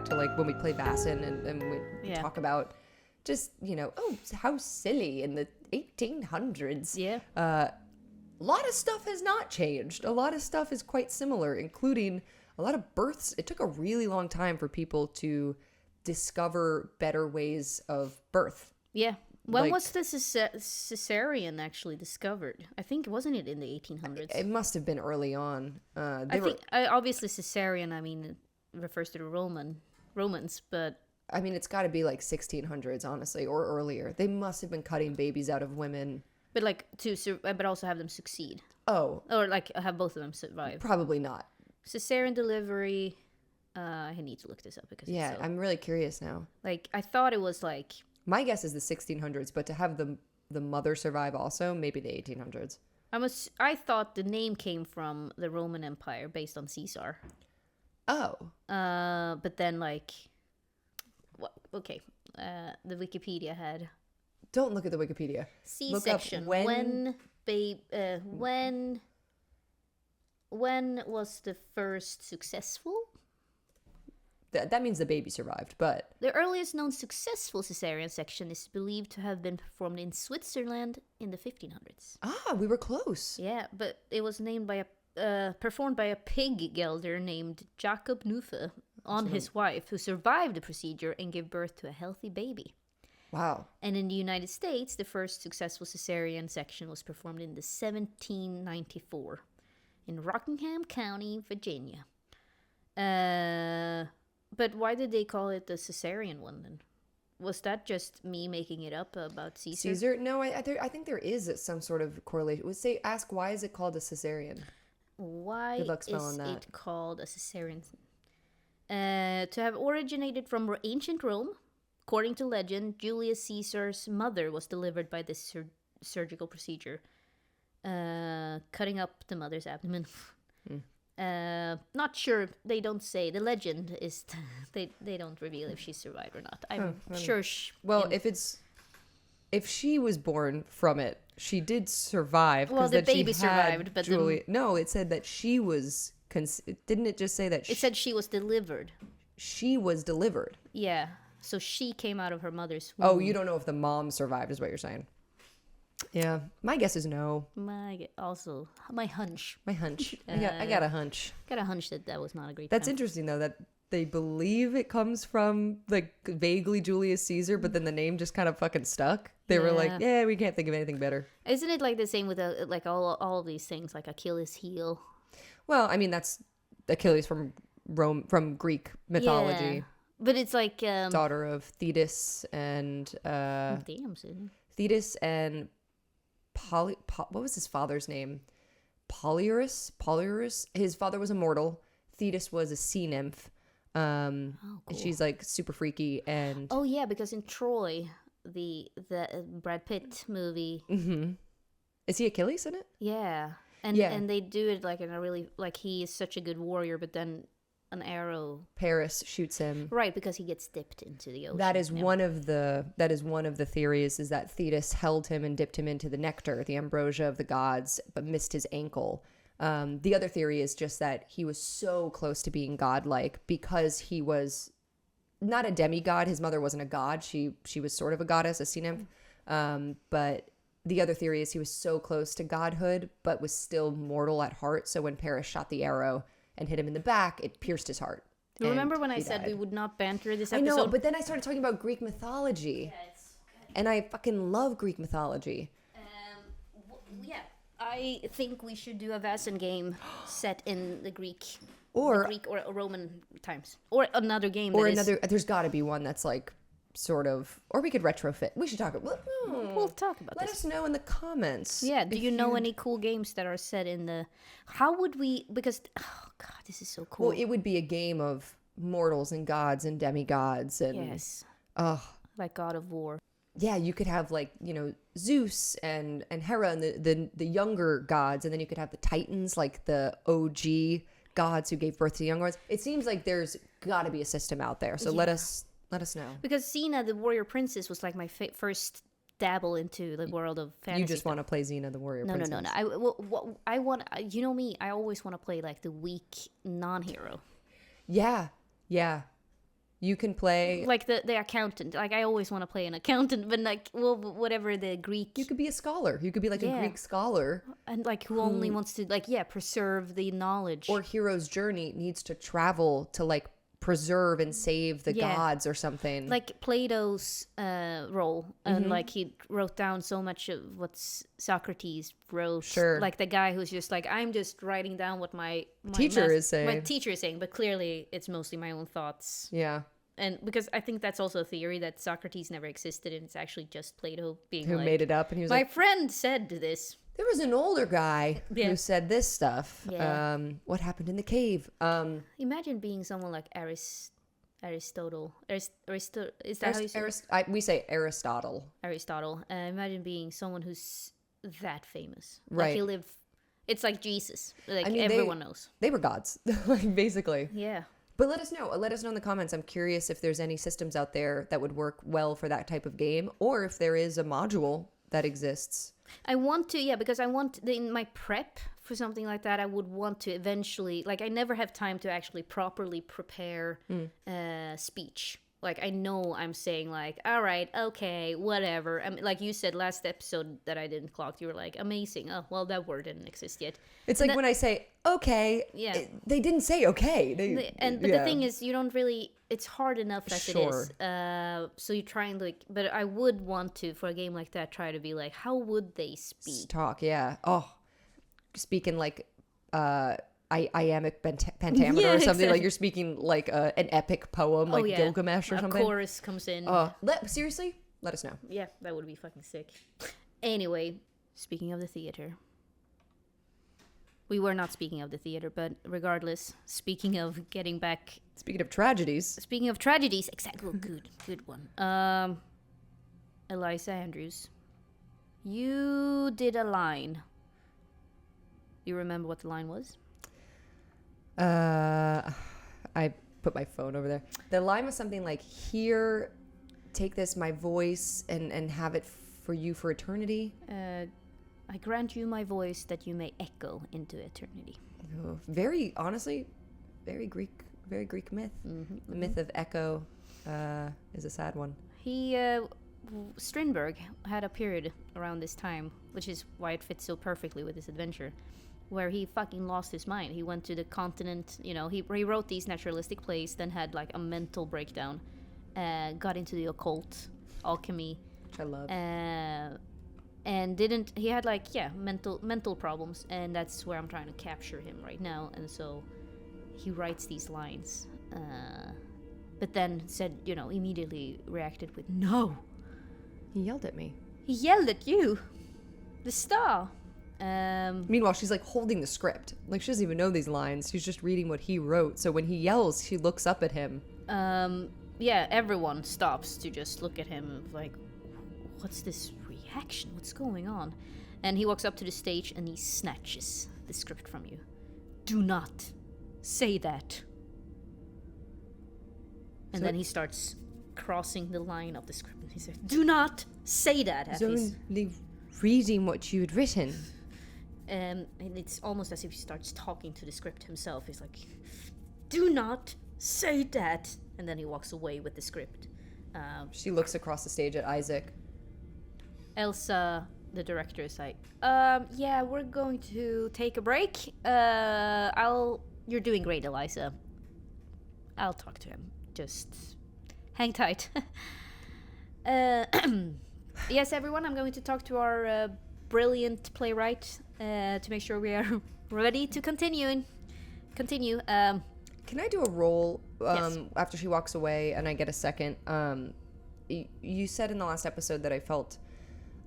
to like when we play Vassin and we talk about just, how silly in the 1800s. Yeah. A lot of stuff has not changed. A lot of stuff is quite similar, including a lot of births. It took a really long time for people to discover better ways of birth. Yeah. When was the cesarean actually discovered? I think, wasn't it in the 1800s? It must have been early on. Obviously cesarean, refers to the Romans, but... I mean, it's got to be like 1600s, honestly, or earlier. They must have been cutting babies out of women. But like but also have them succeed. Oh. Or like have both of them survive. Probably not. Cesarean delivery. I need to look this up because I'm really curious now. Like, I thought it was like... My guess is the 1600s, but to have the mother survive also, maybe the 1800s. I thought the name came from the Roman Empire based on Caesar. Oh. But then like... Okay. The Wikipedia had... Don't look at the Wikipedia. C-section. When was the first successful? That means the baby survived, but... The earliest known successful cesarean section is believed to have been performed in Switzerland in the 1500s. Ah, we were close. Yeah, but it was performed by a pig gelder named Jacob Nufe on his wife, who survived the procedure and gave birth to a healthy baby. Wow. And in the United States, the first successful cesarean section was performed in the 1794 in Rockingham County, Virginia. But why did they call it the cesarean one then? Was that just me making it up about Caesar? Caesar? No, I think there is some sort of correlation. Ask why is it called a cesarean? Why is it called a cesarean? To have originated from ancient Rome, according to legend, Julius Caesar's mother was delivered by this surgical procedure, cutting up the mother's abdomen. Not sure. They don't say. The legend is they don't reveal if she survived or not. I'm sure. If she was born from it, she did survive. Well, the baby survived, but no, it said that she was. Didn't it just say that? It said she was delivered. She was delivered. Yeah. So she came out of her mother's womb. Oh, you don't know if the mom survived, is what you're saying. Yeah, my guess is no. My hunch. I got a hunch. Got a hunch that was not a great. That's interesting though, that they believe it comes from like vaguely Julius Caesar, but then the name just kind of fucking stuck. They were like, yeah, we can't think of anything better. Isn't it like the same with like all of these things, like Achilles' heel? Well, I mean that's Achilles from Greek mythology. Yeah. But it's like daughter of Thetis and Thetis and what was his father's name? Polyurus. His father was immortal. Thetis was a sea nymph. Cool. She's like super freaky and... Oh yeah, because in Troy, the Brad Pitt movie... Mm-hmm. Is he Achilles in it? Yeah. And they do it like in a really... Like he is such a good warrior, but then an arrow... Paris shoots him. Right, because he gets dipped into the ocean. That is one of the theories, is that Thetis held him and dipped him into the nectar, the ambrosia of the gods, but missed his ankle. The other theory is just that he was so close to being godlike because he was not a demigod. His mother wasn't a god. She was sort of a goddess, a sea nymph. But the other theory is he was so close to godhood, but was still mortal at heart. So when Paris shot the arrow and hit him in the back, it pierced his heart. Remember when I said we would not banter this episode? I know, but then I started talking about Greek mythology. Yeah, it's okay. And I fucking love Greek mythology. Yeah, I think we should do a Vassin game set in the Greek or Roman times. Or another game there's got to be one that's like sort of, or we could retrofit. We should talk about. We'll talk about Let us know in the comments. Yeah, do you know any cool games that are set in the... How would we... Because, oh God, this is so cool. Well, it would be a game of mortals and gods and demigods and... Yes. Like God of War. Yeah, you could have like, Zeus and Hera and the younger gods, and then you could have the Titans, like the OG gods who gave birth to the younger ones. It seems like there's got to be a system out there. So let us know. Because Xena, the warrior princess, was like my first dabble into the world of fantasy. You just want to play Xena, the warrior princess. No. I want, you know me, I always want to play like the weak non-hero. Yeah. You can play like the accountant. Like I always want to play an accountant, but like whatever the Greek. You could be a scholar. You could be like a Greek scholar, and like who only wants to like preserve the knowledge. Or hero's journey needs to travel to like preserve and save the gods or something. Like Plato's role, and like he wrote down so much of what Socrates wrote. Sure. Like the guy who's just like, I'm just writing down what my teacher is saying. My teacher is saying, but clearly it's mostly my own thoughts. Yeah. And because I think that's also a theory that Socrates never existed, and it's actually just Plato being who made it up, and he was my friend said this. There was an older guy who said this stuff. Yeah. What happened in the cave? Imagine being someone like Aristotle. Is that how you say it? We say Aristotle. Aristotle. Imagine being someone who's that famous. Right. Like he lived. It's like Jesus. Like everyone knows. They were gods, like basically. Yeah. But let us know. Let us know in the comments. I'm curious if there's any systems out there that would work well for that type of game, or if there is a module that exists. I want to, because I want in my prep for something like that, I would want to eventually, like I never have time to actually properly prepare speech. Like I know I'm saying like, all right, okay, whatever. I mean, like you said last episode that I didn't clock, you were like, amazing. Oh, well, that word didn't exist yet. It's like when I say okay, they didn't say okay. But the thing is, you don't really. It's hard enough as it is. So you try and like, but I would want to for a game like that try to be like, how would they speak? Talk, yeah. Oh, speaking like iambic pentameter or something. Exactly. Like you're speaking like an epic poem, like Gilgamesh or something. A chorus comes in. Seriously, let us know. Yeah, that would be fucking sick. Anyway, speaking of the theater. We were not speaking of the theater, but regardless, speaking of getting back... Speaking of tragedies. Exactly. Good one. Eliza Andrews, you did a line. You remember what the line was? I put my phone over there. The line was something like, here, take this, my voice, and have it for you for eternity. I grant you my voice that you may echo into eternity. Oh, honestly, very Greek myth. The myth of echo is a sad one. Strindberg had a period around this time, which is why it fits so perfectly with this adventure, where he fucking lost his mind. He went to the continent, he wrote these naturalistic plays, then had like a mental breakdown, got into the occult, alchemy. Which I love. And he had like mental problems, and that's where I'm trying to capture him right now. And so he writes these lines, but then said immediately reacted with no. He yelled at me. He yelled at you, the star. Meanwhile, she's like holding the script, like she doesn't even know these lines. She's just reading what he wrote. So when he yells, she looks up at him. Everyone stops to just look at him like, what's this reaction? What's going on? And he walks up to the stage and he snatches the script from you. Do not say that. And then he starts crossing the line of the script. And he says, do not say that. He's only reading what you had written. And it's almost as if he starts talking to the script himself. He's like, do not say that. And then he walks away with the script. She looks across the stage at Isaac. Elsa, the director, is like, we're going to take a break. You're doing great, Eliza. I'll talk to him. Just hang tight. Yes, everyone, I'm going to talk to our brilliant playwright to make sure we are ready to continue. Can I do a roll yes. after she walks away and I get a second? You said in the last episode that I felt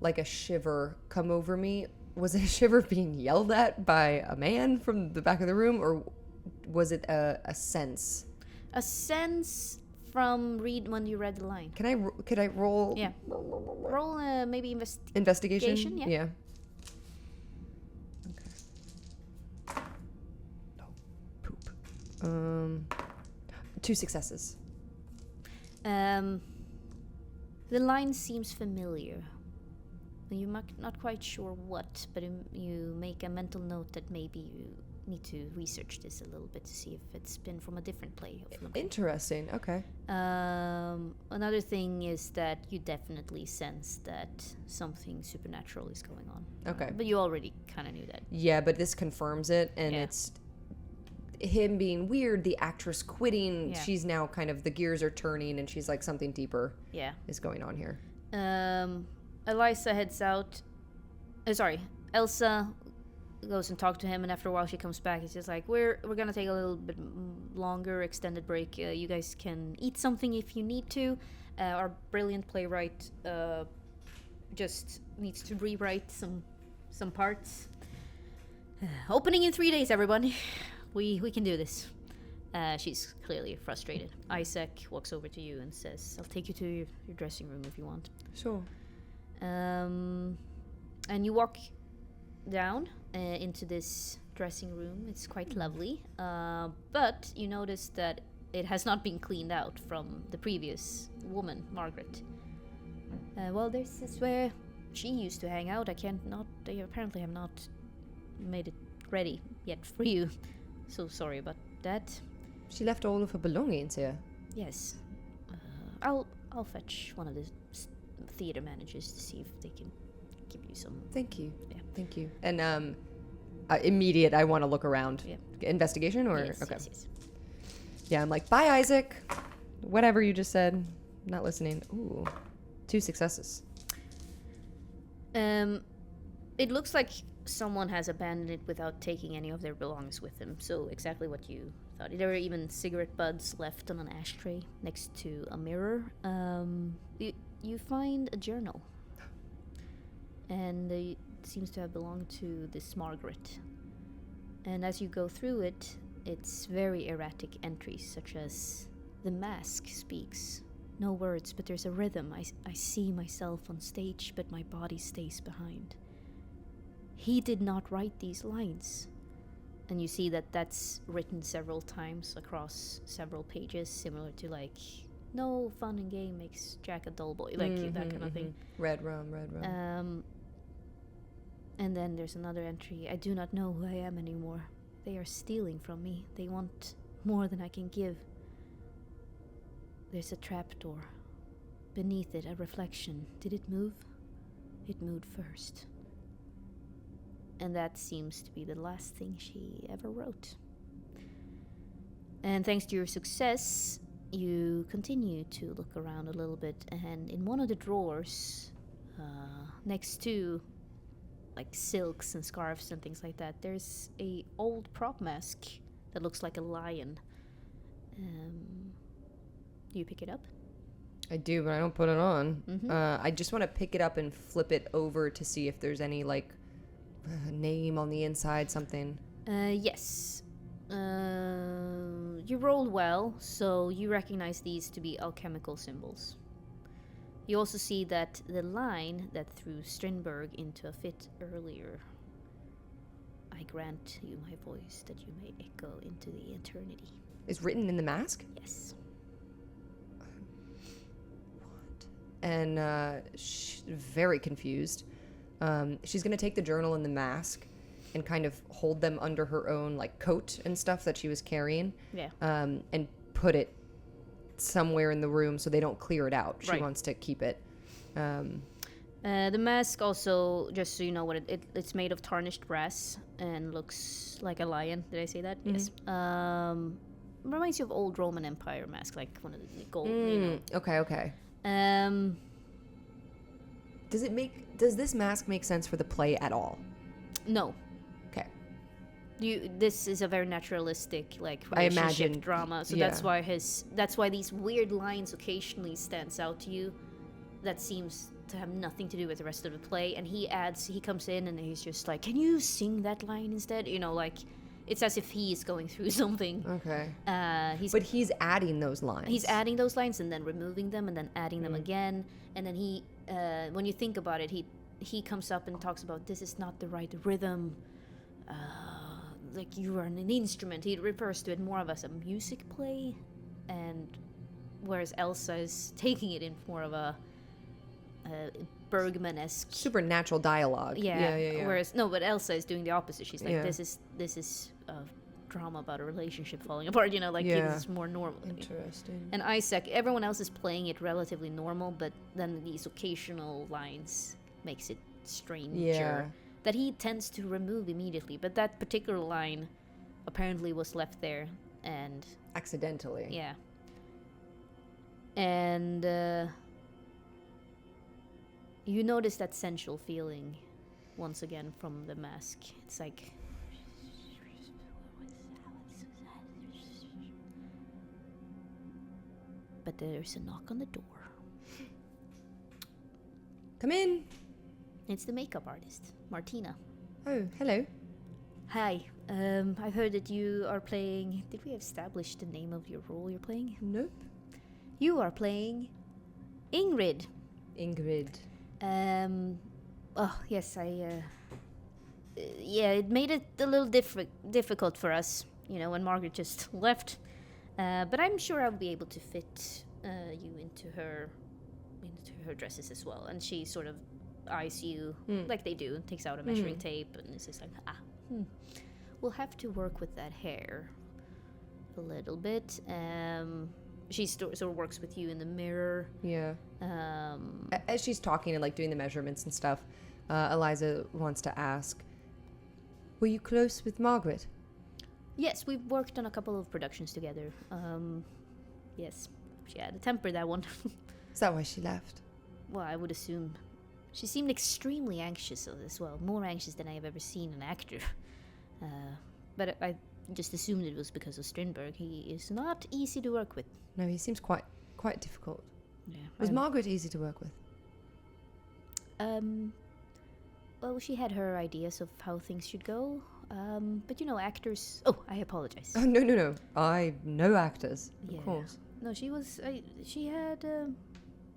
like a shiver come over me. Was it a shiver being yelled at by a man from the back of the room, or was it a sense? A sense from when you read the line. Could I roll? Yeah. Roll maybe investigation. Yeah. Okay. No. Poop. 2 successes. The line seems familiar. You're not quite sure what, but you make a mental note that maybe you need to research this a little bit to see if it's been from a different play. Interesting. Okay. Another thing is that you definitely sense that something supernatural is going on. Okay. But you already kind of knew that. Yeah, but this confirms it, and it's him being weird, the actress quitting. Yeah. She's now kind of, the gears are turning, and she's like, something deeper is going on here. Eliza heads out. Elsa goes and talks to him, and after a while she comes back. It's just like, we're gonna take a little bit longer extended break. You guys can eat something if you need to. Our brilliant playwright just needs to rewrite some parts. Opening in 3 days, everyone. We can do this. She's clearly frustrated. Isaac walks over to you and says, I'll take you to your dressing room if you want. Sure. And you walk down into this dressing room. It's quite lovely, but you notice that it has not been cleaned out from the previous woman, Margaret. This is where she used to hang out. They apparently have not made it ready yet for you. So sorry about that. She left all of her belongings here. Yes. I'll fetch one of the theater managers to see if they can give you some. Thank you. Yeah. Thank you. And immediate, I want to look around. Yeah. Investigation or yes, okay. Yes. Yeah, I'm like, bye, Isaac. Whatever you just said. Not listening. Ooh, 2 successes. It looks like someone has abandoned it without taking any of their belongings with them. So exactly what you thought. There were even cigarette butts left on an ashtray next to a mirror. You find a journal, and it seems to have belonged to this Margaret. And as you go through it, it's very erratic entries, such as, the mask speaks. No words, but there's a rhythm. I see myself on stage, but my body stays behind. He did not write these lines. And you see that that's written several times across several pages, similar to like, no fun and game makes Jack a dull boy, like that kind of thing. Red rum. And then there's another entry. I do not know who I am anymore. They are stealing from me. They want more than I can give. There's a trapdoor. Beneath it, a reflection. Did it move? It moved first. And that seems to be the last thing she ever wrote. And thanks to your success, you continue to look around a little bit, and in one of the drawers, next to like silks and scarves and things like that, there's a old prop mask that looks like a lion. Do you pick it up? I do, but I don't put it on. Mm-hmm. I just want to pick it up and flip it over to see if there's any like name on the inside, something. Yes. You rolled well, so you recognize these to be alchemical symbols. You also see that the line that threw Strindberg into a fit earlier, I grant you my voice that you may echo into the eternity, is written in the mask? Yes. What? And she's very confused. She's going to take the journal and the mask and kind of hold them under her own like coat and stuff that she was carrying. Yeah. And put it somewhere in the room so they don't clear it out. She right. wants to keep it. The mask also, just so you know, it's made of tarnished brass and looks like a lion. Did I say that? Mm-hmm. Yes. Reminds you of old Roman Empire mask, like one of the gold. Okay. Does this mask make sense for the play at all? No. Okay. This is a very naturalistic, like, I relationship imagine, drama. So yeah. that's why these weird lines occasionally stands out to you. That seems to have nothing to do with the rest of the play. And he comes in and he's just like, can you sing that line instead? You know, like, it's as if he's going through something. Okay. But he's adding those lines. He's adding those lines and then removing them and then adding them again. And then he, when you think about it, he comes up and talks about, this is not the right rhythm. Like, you are an instrument. He refers to it more of as a music play. And whereas Elsa is taking it in more of a Bergman-esque supernatural dialogue. Yeah. Whereas but Elsa is doing the opposite. She's like, this is drama about a relationship falling apart, it's more normal. Interesting. And Isaac, everyone else is playing it relatively normal, but then these occasional lines makes it stranger. That he tends to remove immediately, but that particular line apparently was left there and accidentally. Yeah. And you notice that sensual feeling once again from the mask. It's like, but there's a knock on the door. Come in. It's the makeup artist, Martina. Oh, hello. Hi. I've heard that you are playing... Did we establish the name of your role you're playing? Nope. You are playing Ingrid. Oh, yes, it made it a little difficult for us, when Margaret just left. But I'm sure I'll be able to fit you into her dresses as well. And she sort of eyes you like they do, and takes out a measuring tape, and it's just like, we'll have to work with that hair a little bit. She sort of works with you in the mirror. Yeah. As she's talking and doing the measurements and stuff, Eliza wants to ask, were you close with Margaret? Yes, we've worked on a couple of productions together. Yes, she had a temper, that one. Is that why she left? Well, I would assume. She seemed extremely anxious as well, more anxious than I have ever seen an actor. But I just assumed it was because of Strindberg. He is not easy to work with. No, he seems quite difficult. Yeah. Was Margaret easy to work with? Well, she had her ideas of how things should go. But actors... Oh, I apologize. Oh, no. I know actors, of course. No, she had...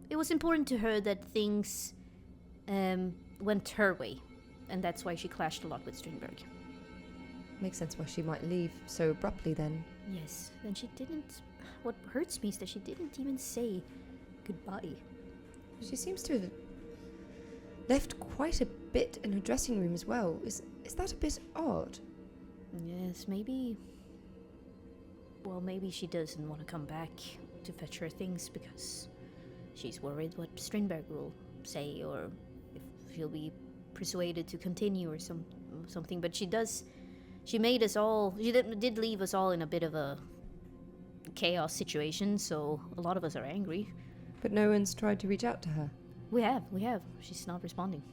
It was important to her that things went her way. And that's why she clashed a lot with Strindberg. Makes sense why she might leave so abruptly then. Yes, and she didn't... What hurts me is that she didn't even say goodbye. She seems to have left quite a bit in her dressing room as well. Is that a bit odd? Yes, maybe... Well, maybe she doesn't want to come back to fetch her things because she's worried what Strindberg will say, or if she'll be persuaded to continue or something. But she made us all... She did leave us all in a bit of a chaos situation, so a lot of us are angry. But no one's tried to reach out to her? We have. She's not responding.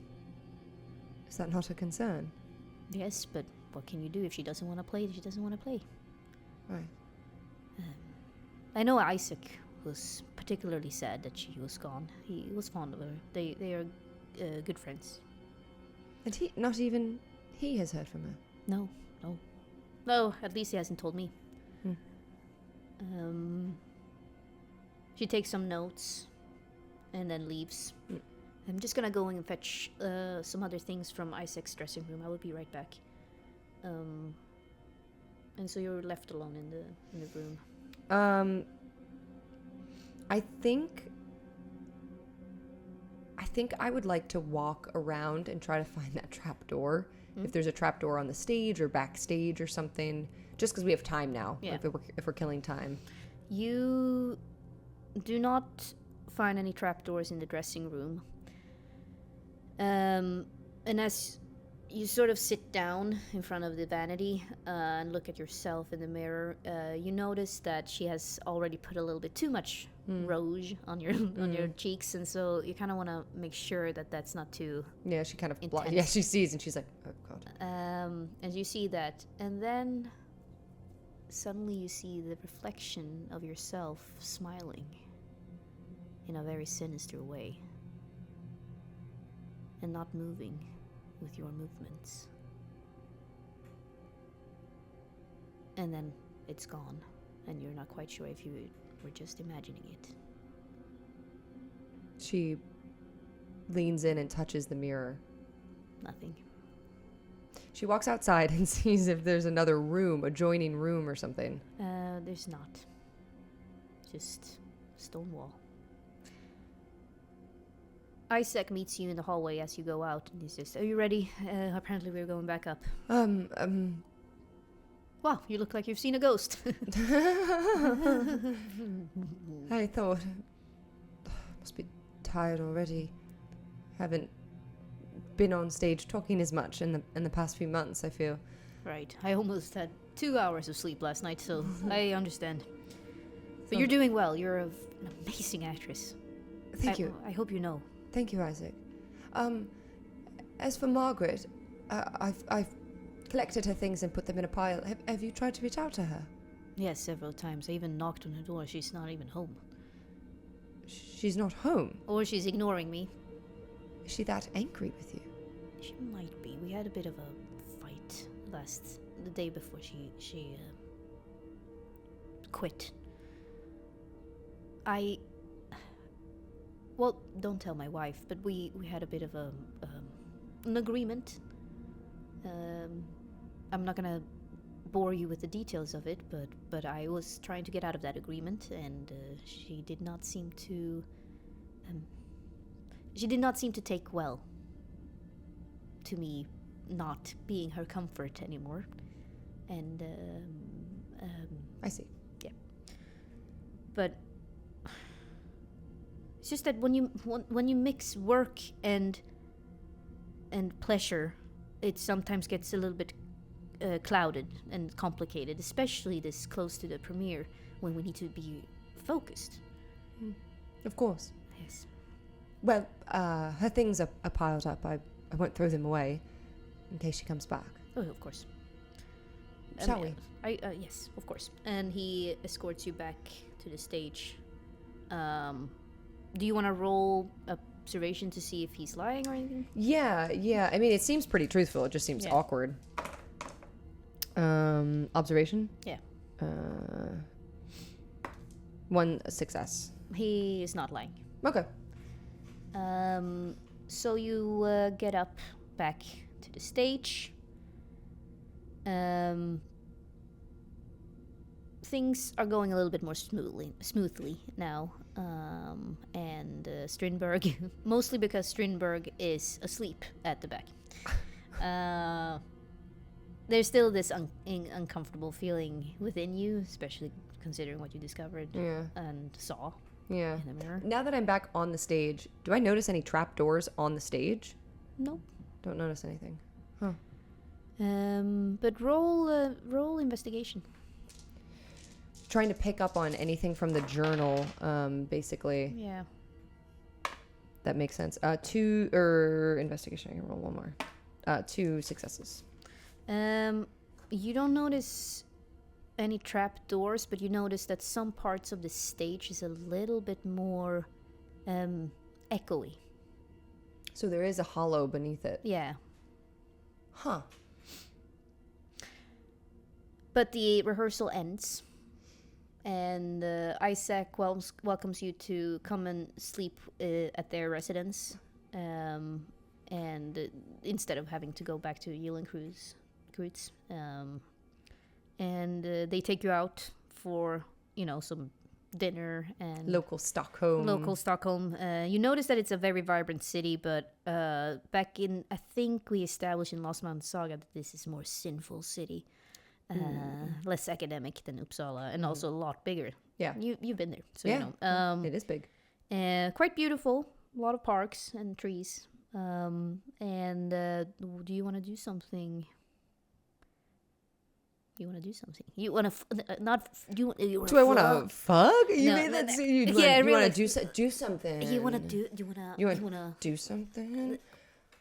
Is that not a concern? Yes, but what can you do? If she doesn't want to play, she doesn't want to play. Right. I know Isaac was particularly sad that she was gone. He was fond of her. They are good friends. And not even he has heard from her? No, at least he hasn't told me. She takes some notes and then leaves. I'm just gonna go and fetch some other things from Isaac's dressing room. I will be right back. And so you're left alone in the room. I think I would like to walk around and try to find that trap door. If there's a trap door on the stage or backstage or something, just because we have time now. Yeah. If we're killing time. You do not find any trapdoors in the dressing room. And as you sort of sit down in front of the vanity and look at yourself in the mirror, you notice that she has already put a little bit too much rouge on your cheeks, and so you kind of want to make sure that that's not too she kind of intense. she sees and she's like, oh god. And you see that, and then suddenly you see the reflection of yourself smiling in a very sinister way and not moving with your movements. And then it's gone, and you're not quite sure if you were just imagining it. She leans in and touches the mirror. Nothing. She walks outside and sees if there's another room, adjoining room or something. There's not. Just stone wall. Isaac meets you in the hallway as you go out, and he says, "Are you ready? Apparently we're going back up." Wow, you look like you've seen a ghost. I thought... Must be tired already. Haven't been on stage talking as much in the past few months, I feel. Right. I almost had 2 hours of sleep last night, so I understand. But you're doing well. You're an amazing actress. Thank you. I hope you know. Thank you, Isaac. As for Margaret, I've collected her things and put them in a pile. Have you tried to reach out to her? Yes, several times. I even knocked on her door. She's not even home. She's not home? Or she's ignoring me. Is she that angry with you? She might be. We had a bit of a fight the day before she quit. Well, don't tell my wife, but we had a bit of an agreement. I'm not gonna bore you with the details of it, but I was trying to get out of that agreement, and she did not seem to take well to me not being her comfort anymore. And I see. Yeah. But it's just that when you mix work and pleasure, it sometimes gets a little bit clouded and complicated, especially this close to the premiere when we need to be focused. Of course. Yes. Well, her things are piled up. I won't throw them away in case she comes back. Oh, of course. Shall we? Yes, of course. And he escorts you back to the stage. Do you want to roll observation to see if he's lying or anything? Yeah. I mean, it seems pretty truthful. It just seems awkward. Observation? Yeah. 1 success. He is not lying. Okay. So you get up back to the stage. Things are going a little bit more smoothly now. And Strindberg, mostly because Strindberg is asleep at the back. There's still this uncomfortable feeling within you, especially considering what you discovered and saw in the mirror. Now that I'm back on the stage, do I notice any trapdoors on the stage? No. Don't notice anything. Huh. But roll investigation. Trying to pick up on anything from the journal, basically. Yeah. That makes sense. 2 investigation. I can roll 1 more. 2 successes. You don't notice any trap doors, but you notice that some parts of the stage is a little bit more echoey. So there is a hollow beneath it. Yeah. Huh. But the rehearsal ends, and Isaac welcomes you to come and sleep at their residence, and instead of having to go back to Egerkrans. And they take you out for, some dinner and local Stockholm. You notice that it's a very vibrant city, but back in, I think we established in Lost Mountain Saga that this is a more sinful city, less academic than Uppsala, and also a lot bigger. Yeah, you've been there, so it is big. Quite beautiful, a lot of parks and trees. And do you want to do something? You want to do something? You want to not? Do I want to fuck? You No, mean no, that's no. you? Yeah, You want really. to do something? You want to do? You want to do something?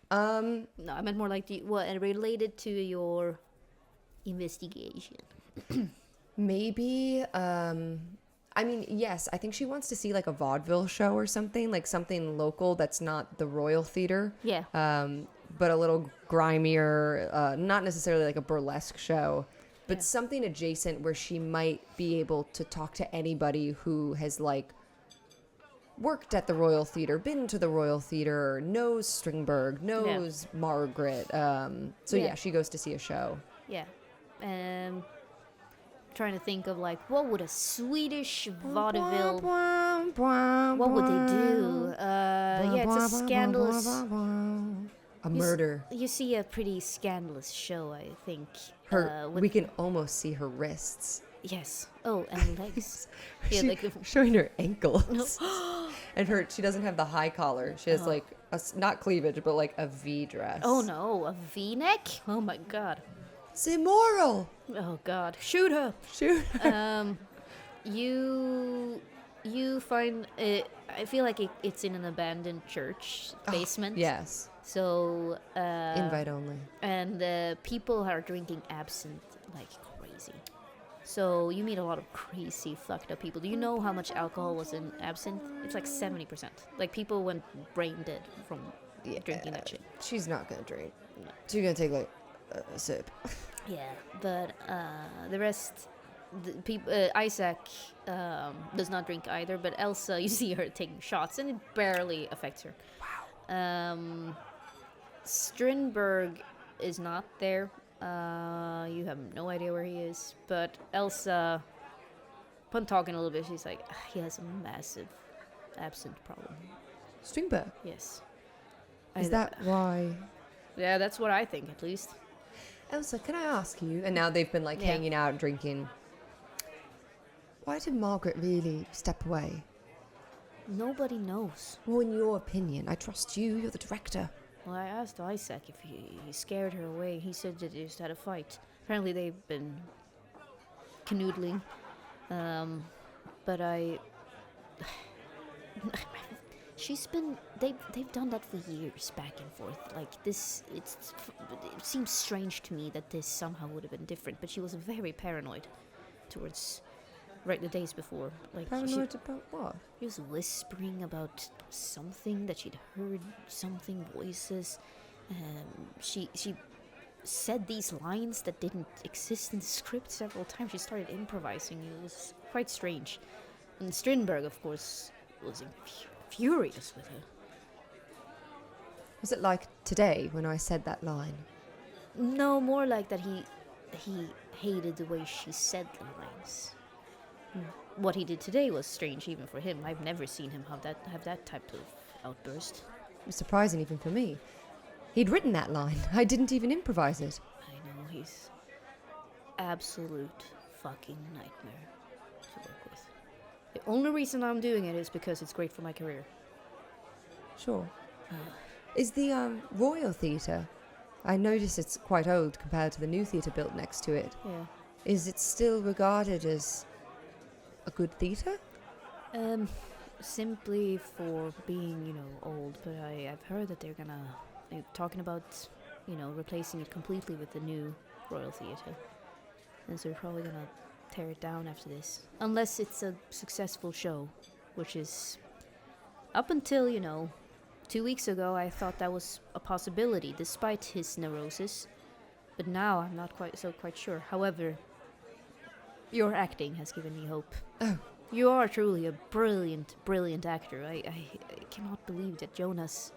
No, I meant more like related to your investigation. Maybe. I mean, yes. I think she wants to see like a vaudeville show or something, like something local that's not the Royal Theatre. Yeah. But a little grimier, not necessarily like a burlesque show. But something adjacent where she might be able to talk to anybody who has like worked at the Royal Theatre, been to the Royal Theatre, knows Strindberg, knows Margaret. So she goes to see a show. Yeah. Trying to think of like what would a Swedish vaudeville, what would they do? It's a scandalous. A murder. You see a pretty scandalous show, I think. we can almost see her wrists. Yes. Oh, and legs. Yeah, showing her ankles. And she doesn't have the high collar. She has like not cleavage, but like a V dress. Oh no, a V-neck? Oh my god. It's immoral. Oh god, shoot her. Shoot her. You find it. I feel like it's in an abandoned church basement. Yes. So invite only. And people are drinking absinthe like crazy. So you meet a lot of crazy fucked up people. Do you know how much alcohol was in absinthe? It's like 70%. Like people went brain dead from drinking that shit. She's not gonna drink. No. She's gonna take like a sip. Yeah, but the rest, Isaac does not drink either. But Elsa, you see her taking shots, and it barely affects her. Wow. Strindberg is not there. You have no idea where he is. But Elsa, upon talking a little bit, she's like, he has a massive absinthe problem. Strindberg? Yes. Is that why? Yeah, that's what I think, at least. Elsa, can I ask you? And now they've been like hanging out, drinking. Why did Margaret really step away? Nobody knows. Well, in your opinion, I trust you. You're the director. Well, I asked Isaac if he scared her away. He said that they just had a fight. Apparently they've been canoodling. But they've done that for years, back and forth. Like this, it seems strange to me that this somehow would have been different. But she was very paranoid towards the days before. Like paranoid about what? He was whispering about something that she'd heard, something voices. She said these lines that didn't exist in the script several times. She started improvising. It was quite strange. And Strindberg, of course, was furious with her. Was it like today when I said that line? No, more like that he hated the way she said the lines. What he did today was strange even for him. I've never seen him have that type of outburst. It was surprising even for me. He'd written that line. I didn't even improvise it. I know, he's absolute fucking nightmare to work with. The only reason I'm doing it is because it's great for my career. Sure. Is the Royal Theatre, I notice it's quite old compared to the new theatre built next to it. Yeah. Is it still regarded as a good theatre? Simply for being, old, but I've heard that they're talking about, replacing it completely with the new Royal Theatre. And so they're probably gonna tear it down after this. Unless it's a successful show, which is up until, 2 weeks ago, I thought that was a possibility, despite his neurosis. But now I'm not quite sure. However, your acting has given me hope. Oh. You are truly a brilliant, brilliant actor. I cannot believe that Jonas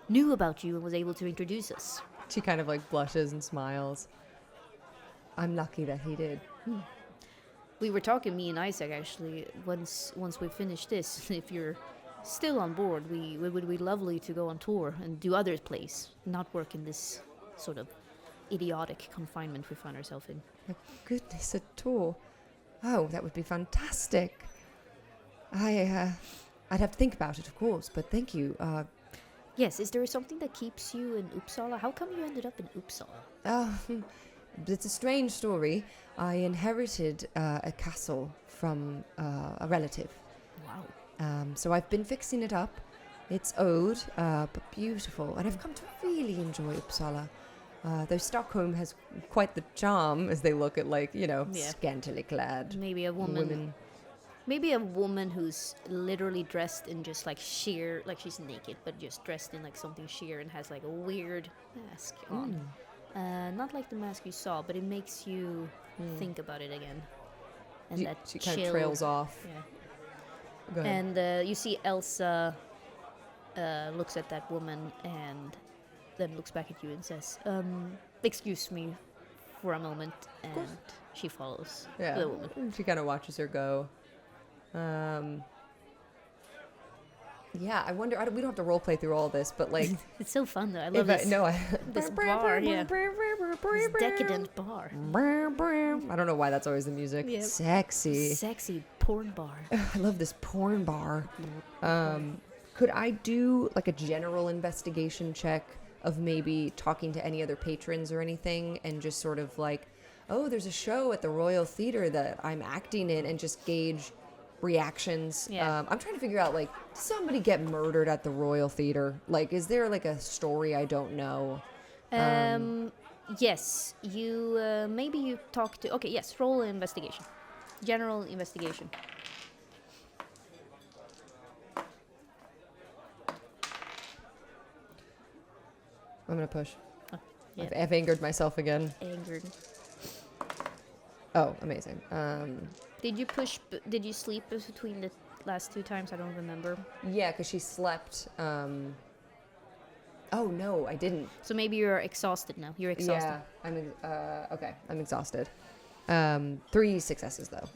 knew about you and was able to introduce us. She kind of like blushes and smiles. I'm lucky that he did. We were talking, me and Isaac, actually, once we finish this, if you're still on board, it would be lovely to go on tour and do other plays, not work in this sort of idiotic confinement we find ourselves in. My goodness, a tour. Oh, that would be fantastic. I'd have to think about it, of course, but thank you. Yes, is there something that keeps you in Uppsala? How come you ended up in Uppsala? It's a strange story. I inherited a castle from a relative. Wow. So I've been fixing it up. It's old, but beautiful, and I've come to really enjoy Uppsala. Though Stockholm has quite the charm as they look at, scantily clad Maybe a woman. Maybe a woman who's literally dressed in just like sheer, like she's naked, but just dressed in like something sheer and has like a weird mask on. Not like the mask you saw, but it makes you think about it again. And she kind of trails off. Yeah. Go ahead. And you see Elsa looks at that woman and then looks back at you and says, excuse me for a moment, and she follows the woman. She kind of watches her go. I wonder, we don't have to role play through all this, but like... It's so fun though, I love this. This bar, yeah. This decadent bar. I don't know why that's always the music. Yep. Sexy porn bar. I love this porn bar. Could I do like a general investigation check of maybe talking to any other patrons or anything, and just sort of like, oh, there's a show at the Royal Theatre that I'm acting in, and just gauge reactions. Yeah. I'm trying to figure out, like, did somebody get murdered at the Royal Theatre? Like, is there like a story I don't know? Yes, you maybe you talk to. Okay, yes, roll an investigation, general investigation. I'm gonna push. Oh, yeah. I've angered myself again. Angered. Oh, amazing. Did you push? Did you sleep between the last 2 times? I don't remember. Yeah, because she slept. Oh no, I didn't. So maybe you're exhausted now. You're exhausted. Yeah, I'm okay. I'm exhausted. 3 successes though.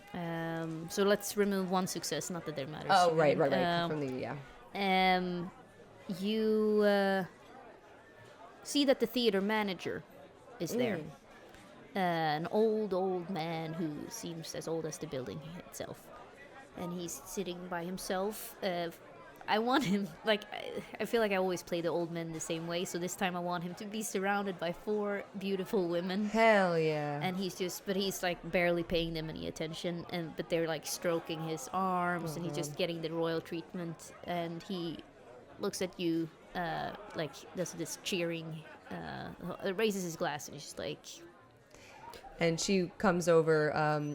So let's remove 1 success. Not that that matters. Oh right. From the You see that the theater manager is there. An old man who seems as old as the building itself, and he's sitting by himself. I want him, like, I feel like I always play the old men the same way, so this time I want him to be surrounded by 4 beautiful women. Hell yeah. And he's like barely paying them any attention, but they're like stroking his arms, and he's just getting the royal treatment, and he looks at you, like, does this cheering, raises his glass, and he's just like... And she comes over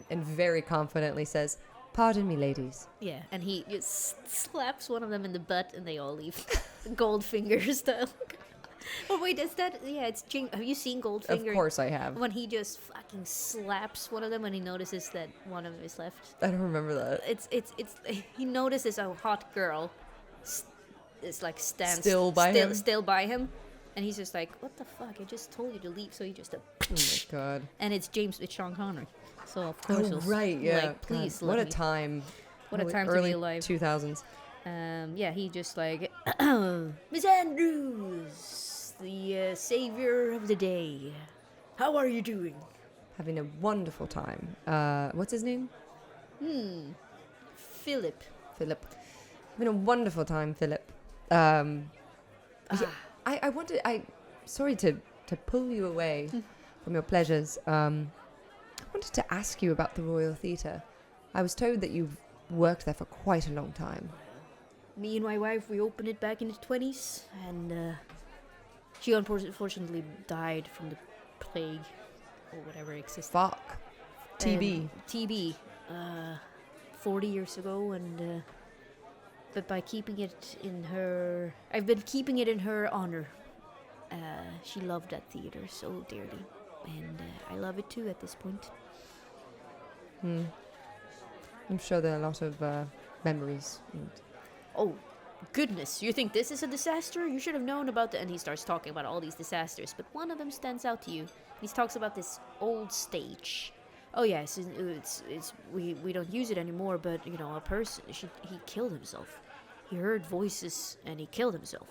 and very confidently says, "Pardon me, ladies." Yeah, and he just slaps one of them in the butt, and they all leave. Goldfinger style. Oh wait, is that? Yeah, it's have you seen Goldfinger? Of course I have. When he just fucking slaps one of them when he notices that one of them is left. I don't remember that. It's he notices a hot girl is like stands still by him, and he's just like, "What the fuck? I just told you to leave." So he just oh my god. And it's Sean Connery. So of course, right, yeah. Like, please, what a time! What a time to be alive. 2000s. Yeah, he just like, Miss Andrews, the savior of the day. How are you doing? Having a wonderful time. What's his name? Philip. Having a wonderful time, Philip. Yeah, I wanted. Sorry to pull you away from your pleasures. I wanted to ask you about the Royal Theatre. I was told that you've worked there for quite a long time. Me and my wife, we opened it back in the 20s, and she unfortunately died from the plague, or whatever existed. Fuck. TB. 40 years ago, and but by keeping it in her... I've been keeping it in her honor. She loved that theater so dearly, and I love it too at this point. I'm sure there are a lot of memories. Oh, goodness, you think this is a disaster? You should have known about the... And he starts talking about all these disasters, but one of them stands out to you. He talks about this old stage. Oh yes, we don't use it anymore, but, you know, a person, he killed himself. He heard voices, and he killed himself.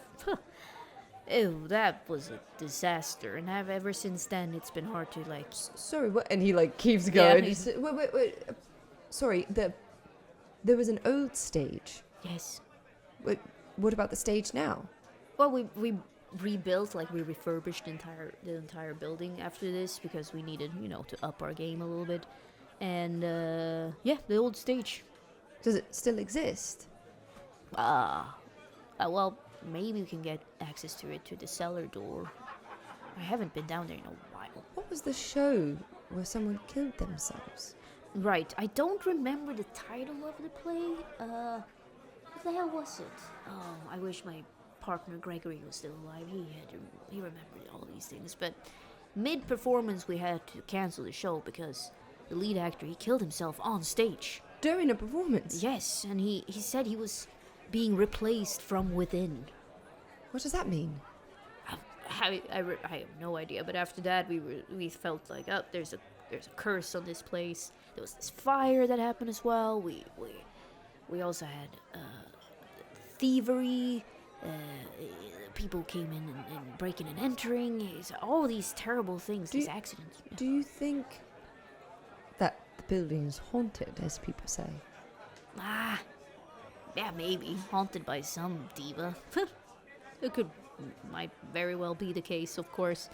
Ew, that was a disaster, and ever since then it's been hard to, like... Sorry, what? And he, like, keeps going. Yeah, wait. Sorry, there was an old stage. Yes. What about the stage now? Well, we rebuilt, like, we refurbished the entire building after this, because we needed, you know, to up our game a little bit. And, yeah, the old stage. Does it still exist? Well, maybe we can get access to it through the cellar door. I haven't been down there in a while. What was the show where someone killed themselves? Right, I don't remember the title of the play. What the hell was it? Oh, I wish my partner Gregory was still alive. He remembered all these things. But mid-performance, we had to cancel the show because the lead actor, he killed himself on stage. During a performance? Yes, and he said he was being replaced from within. What does that mean? I have no idea. But after that, we felt like, oh, there's a curse on this place. There was this fire that happened as well. We also had thievery. people came in and breaking and entering. It's all these terrible things, these accidents. Do you think that the building is haunted, as people say? Yeah, maybe. Haunted by some diva. Might very well be the case, of course.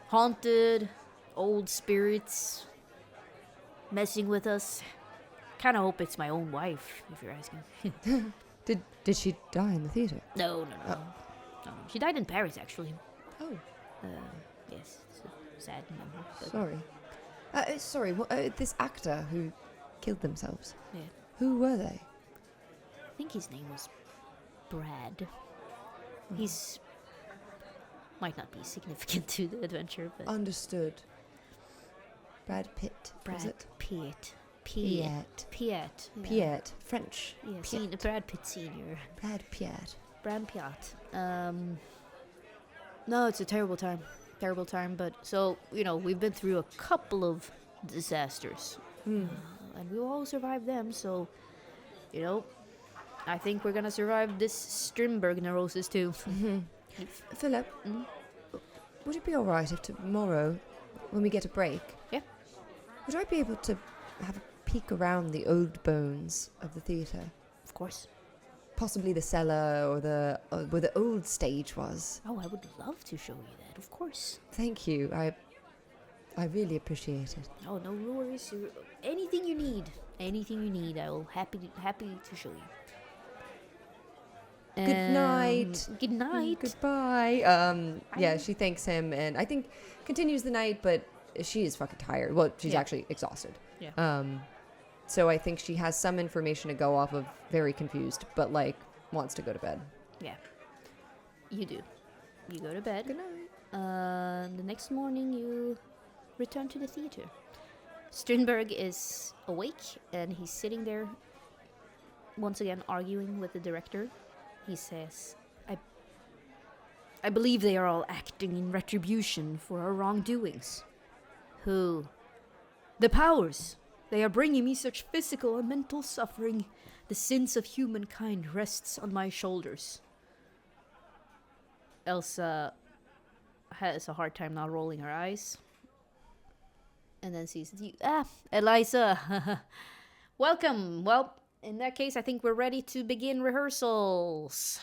Haunted, old spirits, messing with us. Kind of hope it's my own wife, if you're asking. Did she die in the theater? No. No. She died in Paris, actually. Oh. Yes, it's a sad number. Sorry. Sorry, this actor who killed themselves. Yeah. Who were they? I think his name was Brad. He's might not be significant to the adventure, but understood. Brad Pitt. Was it? Pitt. French. Yeah, Brad Pitt Senior. Brad Pitt. No, it's a terrible time. But so we've been through a couple of disasters, and we all survived them. So, I think we're gonna survive this Strindberg neurosis too. Philip, would it be all right if tomorrow, when we get a break, would I be able to have a peek around the old bones of the theatre? Of course. Possibly the cellar or where the old stage was. Oh, I would love to show you that. Of course. Thank you. I really appreciate it. Oh, no worries. Anything you need, I will happy to show you. Good night. Good night. Goodbye. Yeah, she thanks him and I think continues the night, but she is fucking tired. Well, she's actually exhausted. Yeah. So I think she has some information to go off of, very confused, but wants to go to bed. Yeah. You do. You go to bed. Good night. The next morning you return to the theater. Strindberg is awake and he's sitting there once again arguing with the director. He says, I believe they are all acting in retribution for our wrongdoings. Who? The powers. They are bringing me such physical and mental suffering. The sins of humankind rests on my shoulders. Elsa has a hard time not rolling her eyes. And then sees you. Eliza. Welcome. Well, in that case, I think we're ready to begin rehearsals.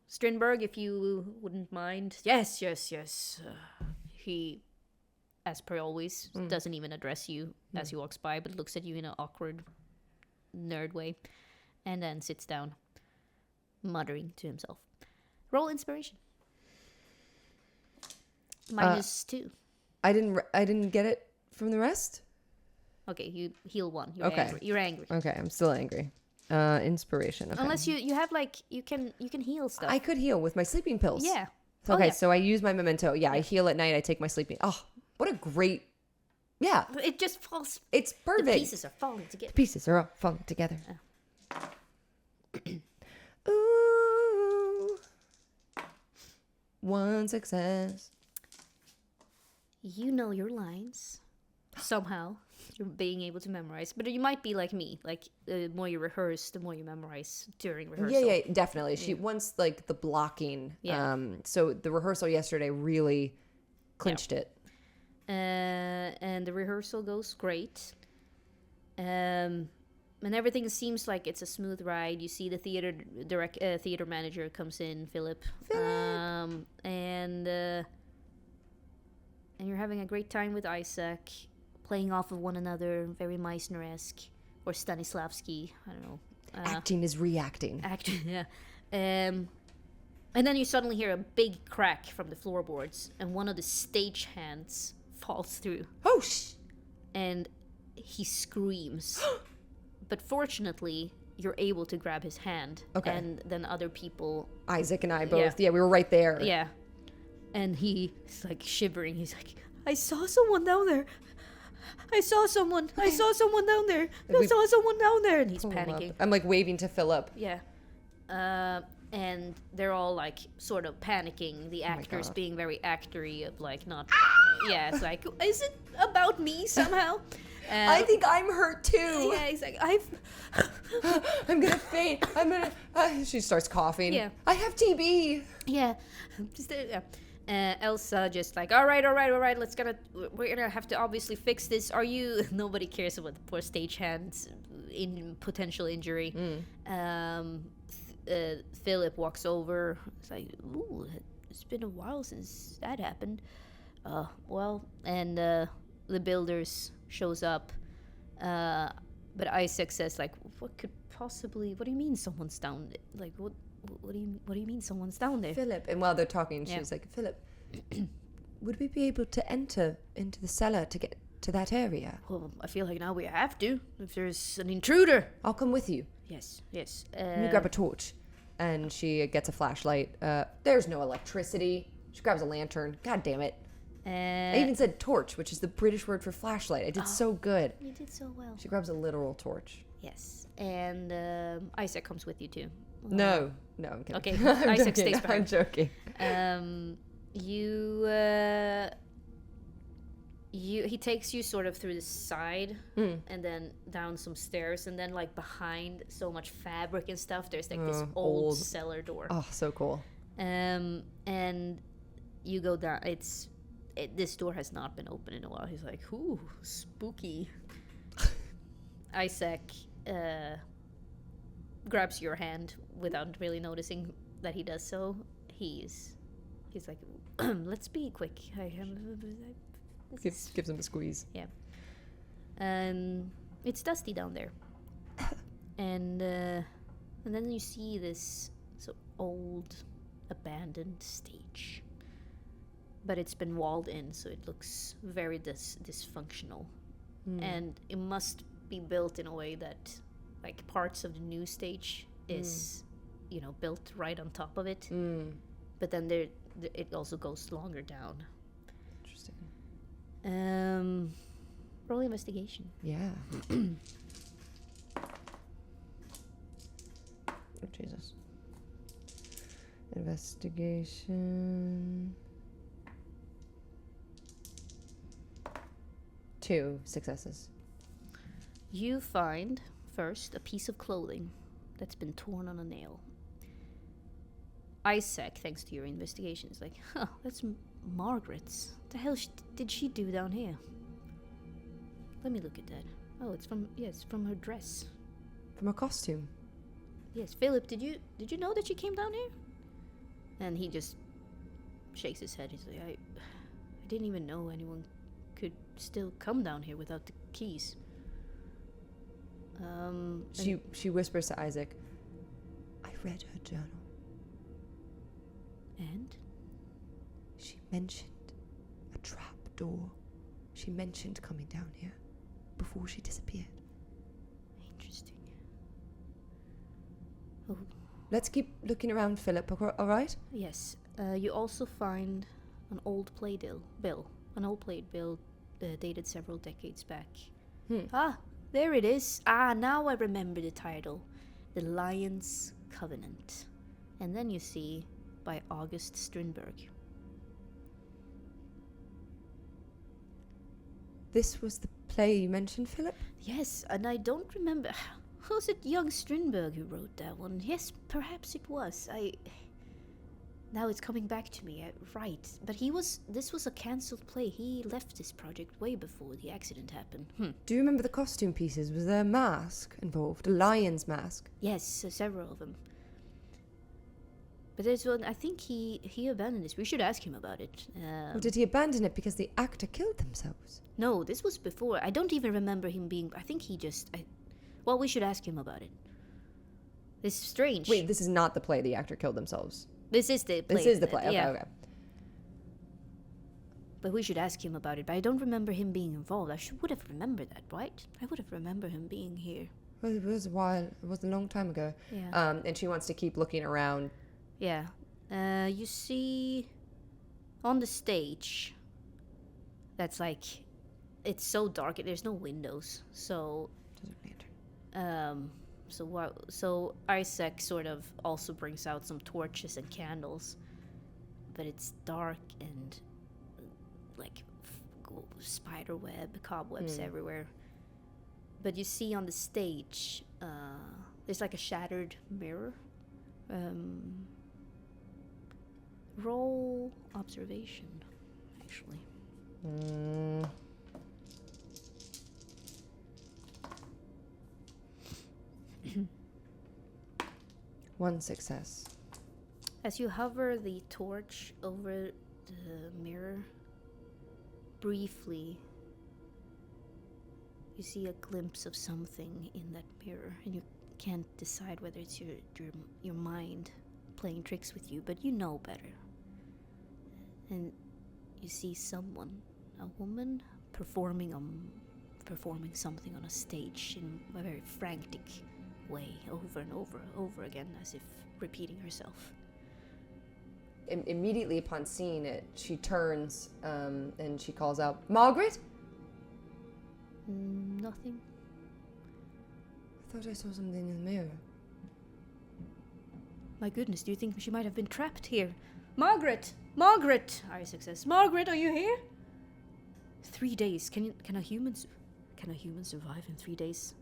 Strindberg, if you wouldn't mind. Yes. He, as per always, doesn't even address you as he walks by, but looks at you in an awkward nerd way. And then sits down, muttering to himself. Roll inspiration. -2. I didn't get it from the rest. Okay, you heal 1. You're angry. Okay, I'm still angry. Inspiration. Okay. Unless you have you can heal stuff. I could heal with my sleeping pills. Yeah. Okay, so I use my memento. Yeah, I heal at night. I take my sleeping. Oh, what a great. Yeah. It just falls. It's perfect. The pieces are falling together. The pieces are all falling together. Ooh. One success. You know your lines. Somehow. You're being able to memorize. But you might be like me. The more you rehearse, the more you memorize during rehearsal. Yeah, definitely. She wants, the blocking. Yeah. So the rehearsal yesterday really clinched it. And the rehearsal goes great. And everything seems like it's a smooth ride. You see the theater manager comes in, Philip. And you're having a great time with Isaac, playing off of one another, very Meissner-esque, or Stanislavski, I don't know. Acting is reacting. Yeah. And then you suddenly hear a big crack from the floorboards, and one of the stage hands falls through. Oh, and he screams. But fortunately, you're able to grab his hand. Okay. And then other people... Isaac and I both. Yeah, we were right there. Yeah. And he's shivering. He's like, I saw someone down there. I saw someone down there. And he's panicking. I'm waving to Philip. Yeah. And they're all sort of panicking. The actors being very actory of not. Yeah, it's is it about me somehow? I think I'm hurt too. Yeah, exactly. I'm gonna faint. She starts coughing. Yeah. I have TB. Yeah. Elsa just like, all right, we're gonna have to obviously fix this. Are you? Nobody cares about the poor stagehand's in potential injury. Philip walks over. It's like, ooh, it's been a while since that happened. Well, and the builders shows up. But Isaac says like, what do you mean someone's down there? Like, what do you mean someone's down there? Philip, and while they're talking, she's like, Philip, would we be able to enter into the cellar to get to that area? Well, I feel like now we have to. If there's an intruder, I'll come with you. Yes. Let me grab a torch. And she gets a flashlight. There's no electricity. She grabs a lantern. God damn it. I even said torch, which is the British word for flashlight. I did so good. You did so well. She grabs a literal torch. Yes. And Isaac comes with you too. No, I'm kidding. Okay, I'm Isaac joking. stays behind. I'm joking. He takes you sort of through the side and then down some stairs, and then like behind so much fabric and stuff, there's like this old cellar door. Oh, so cool. And you go down. This door has not been open in a while. He's like, ooh, spooky. Isaac grabs your hand without really noticing that he does so. He's like, let's be quick. Gives him a squeeze. Yeah. It's dusty down there. And then you see this old abandoned stage. But it's been walled in, so it looks very dysfunctional. And it must be built in a way that like parts of the new stage is built right on top of it. But then it also goes longer down. Interesting. Roll investigation. Yeah. Oh, Jesus. Investigation. 2 successes. You find first a piece of clothing that's been torn on a nail. Isaac, thanks to your investigation, is like, that's Margaret's. What the hell did she do down here? Let me look at that. Oh, it's from her dress. From her costume. Yes, Philip, did you know that she came down here? And he just shakes his head. He's like, I didn't even know anyone could still come down here without the keys. She whispers to Isaac, I read her journal. And? She mentioned a trap door. She mentioned coming down here before she disappeared. Interesting. Oh. Let's keep looking around, Philip, all right? Yes. You also find an old playbill. An old playbill dated several decades back. Ah, there it is. Now I remember the title. The Lion's Covenant. And then you see, by August Strindberg. This was the play you mentioned, Philip? Yes, and I don't remember. Was it young Strindberg who wrote that one? Yes, perhaps it was. Now it's coming back to me. Right. But this was a cancelled play. He left this project way before the accident happened. Do you remember the costume pieces? Was there a mask involved? A lion's mask? Yes, several of them. But there's one, I think he abandoned this. We should ask him about it. Or did he abandon it because the actor killed themselves? No, this was before. I don't even remember him being... I think he just... well, we should ask him about it. This is strange. Wait, this is not the play the actor killed themselves. This is the play. This is the play. Okay, yeah. okay. But we should ask him about it. But I don't remember him being involved. I would have remembered that, right? I would have remembered him being here. Well, it was a while. It was a long time ago. Yeah. And she wants to keep looking around. Yeah. You see on the stage, that's like, it's so dark. There's no windows. So, so Isaac sort of also brings out some torches and candles, but it's dark and like spider web, cobwebs everywhere. But you see on the stage, there's like a shattered mirror. Roll observation, actually. 1 success. As you hover the torch over the mirror, briefly, you see a glimpse of something in that mirror, and you can't decide whether it's your mind playing tricks with you, but you know better. And you see someone, a woman, performing something on a stage in a very frantic way, over and over again, as if repeating herself. Immediately upon seeing it, she turns and she calls out, "Margaret?" Nothing. I thought I saw something in the mirror. My goodness, do you think she might have been trapped here? Margaret! Margaret! I success. Margaret, are you here? 3 days. Can a human survive in 3 days?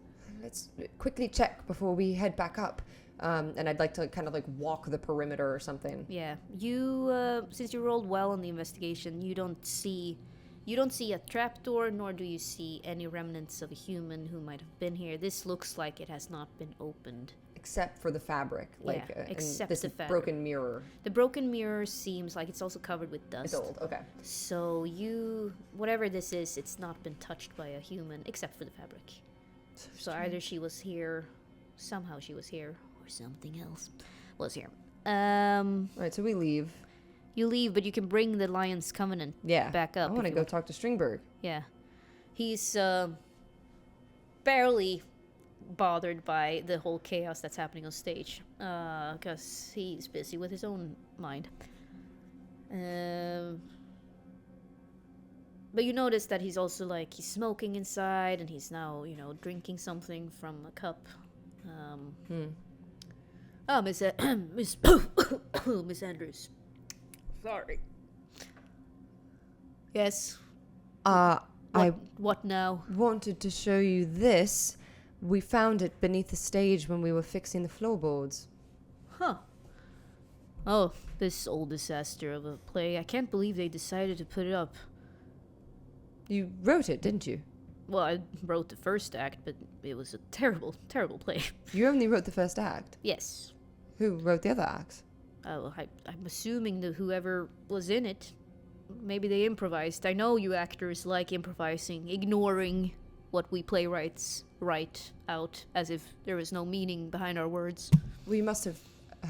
Let's quickly check before we head back up. And I'd like to kind of like walk the perimeter or something. Yeah. You, since you rolled well on the investigation, you don't see a trapdoor, nor do you see any remnants of a human who might have been here. This looks like it has not been opened. Except for the fabric. Except this the fabric. Broken mirror. The broken mirror seems like it's also covered with dust. It's old, okay. So whatever this is, it's not been touched by a human, except for the fabric. So either she was here, somehow she was here, or something else was here. Alright, so we leave. You leave, but you can bring the Lion's Covenant back up. I want to go talk to Stringberg. Yeah. He's barely bothered by the whole chaos that's happening on stage, because he's busy with his own mind. But you notice that he's also he's smoking inside, and he's now drinking something from a cup. Oh, Miss Andrews. Sorry. Yes. What now? Wanted to show you this. We found it beneath the stage when we were fixing the floorboards. Huh. Oh, this old disaster of a play. I can't believe they decided to put it up. You wrote it, didn't you? Well, I wrote the first act, but it was a terrible, terrible play. You only wrote the first act? Yes. Who wrote the other acts? Oh, I'm assuming that whoever was in it, maybe they improvised. I know you actors like improvising, ignoring what we playwrights write out, as if there was no meaning behind our words. Well, you must have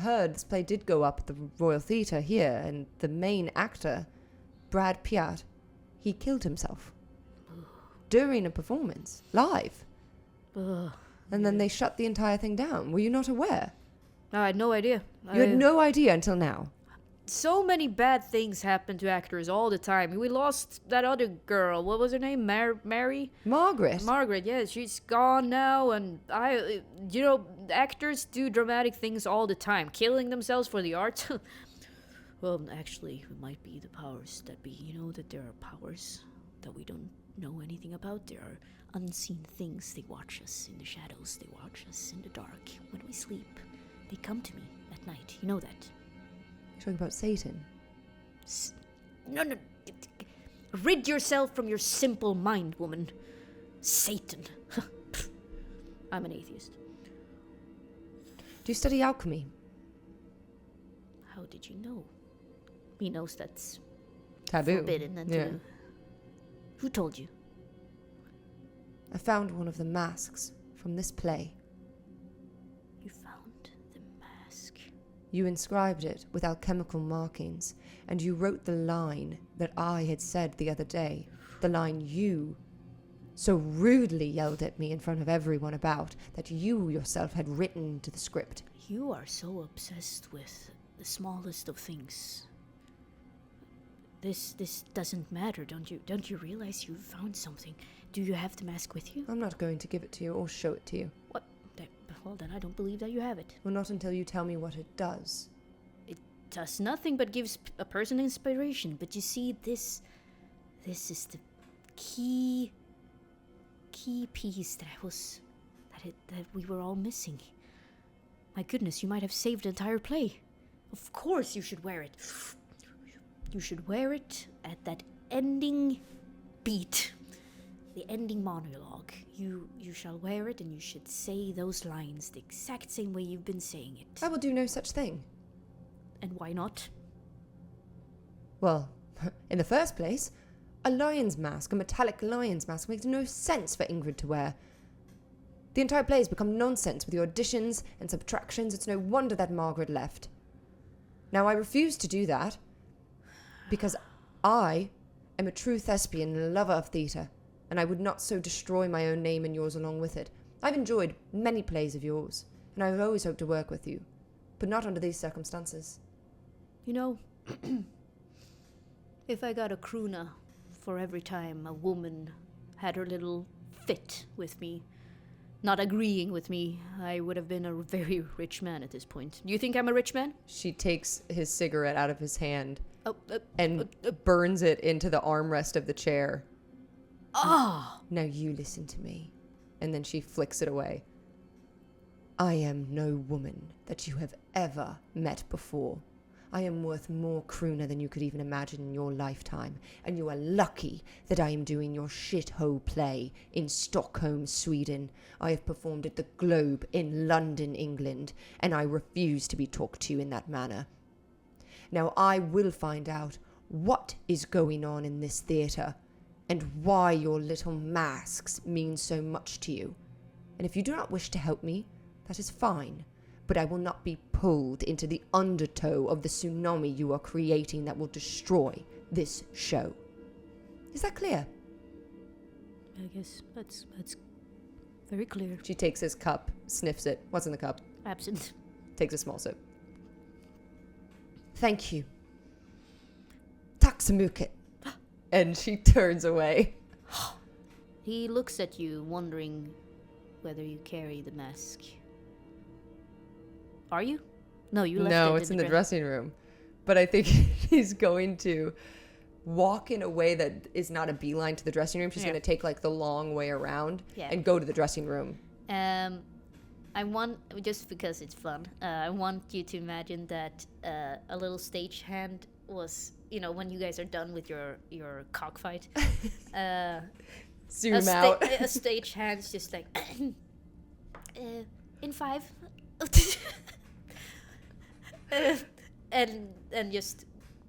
heard this play did go up at the Royal Theatre here, and the main actor, Brad Piat, he killed himself during a performance, live. And then they shut the entire thing down. Were you not aware? No, I had no idea. You had no idea until now. So many bad things happen to actors all the time. We lost that other girl. What was her name? Mary? Margaret. Margaret, yeah. She's gone now. And actors do dramatic things all the time. Killing themselves for the art. Well, actually, it might be the powers that be. You know that there are powers that we don't know anything about. There are unseen things. They watch us in the shadows. They watch us in the dark. When we sleep, they come to me at night. You know that. You're talking about Satan? No. Rid yourself from your simple mind, woman. Satan. I'm an atheist. Do you study alchemy? How did you know? He knows that's taboo. Forbidden and taboo. Who told you? I found one of the masks from this play. You found the mask? You inscribed it with alchemical markings, and you wrote the line that I had said the other day, the line you so rudely yelled at me in front of everyone about, that you yourself had written to the script. You are so obsessed with the smallest of things. This doesn't matter, don't you? Don't you realize you found something? Do you have the mask with you? I'm not going to give it to you or show it to you. What? Well, then I don't believe that you have it. Well, not until you tell me what it does. It does nothing but gives a person inspiration. But you see, this is the key key piece that we were all missing. My goodness, you might have saved the entire play. Of course you should wear it. You should wear it at that ending beat. The ending monologue. You shall wear it and you should say those lines the exact same way you've been saying it. I will do no such thing. And why not? Well, in the first place, a lion's mask, a metallic lion's mask, makes no sense for Ingrid to wear. The entire play has become nonsense with your additions and subtractions. It's no wonder that Margaret left. Now, I refuse to do that because I am a true thespian and a lover of theatre, and I would not so destroy my own name and yours along with it. I've enjoyed many plays of yours, and I've always hoped to work with you, but not under these circumstances. You know, if I got a krona for every time a woman had her little fit with me, not agreeing with me, I would have been a very rich man at this point. Do you think I'm a rich man? She takes his cigarette out of his hand and burns it into the armrest of the chair. Ah! Now you listen to me. And then she flicks it away. I am no woman that you have ever met before. I am worth more krona than you could even imagine in your lifetime, and you are lucky that I am doing your shithole play in Stockholm, Sweden. I have performed at the Globe in London, England, and I refuse to be talked to in that manner. Now I will find out what is going on in this theatre, and why your little masks mean so much to you. And if you do not wish to help me, that is fine. But I will not be pulled into the undertow of the tsunami you are creating that will destroy this show. Is that clear? I guess that's very clear. She takes his cup, sniffs it. What's in the cup? Absinthe. Takes a small sip. Thank you. Tack så mycket. And she turns away. He looks at you, wondering whether you carry the mask. Are you? No, you left it. No, it's in the dressing room. But I think he's going to walk in a way that is not a beeline to the dressing room. She's going to take like the long way around and go to the dressing room. I want, just because it's fun, I want you to imagine that a little stagehand was, you know, when you guys are done with your cockfight. Zoom out. A stagehand's just like, in 5. and just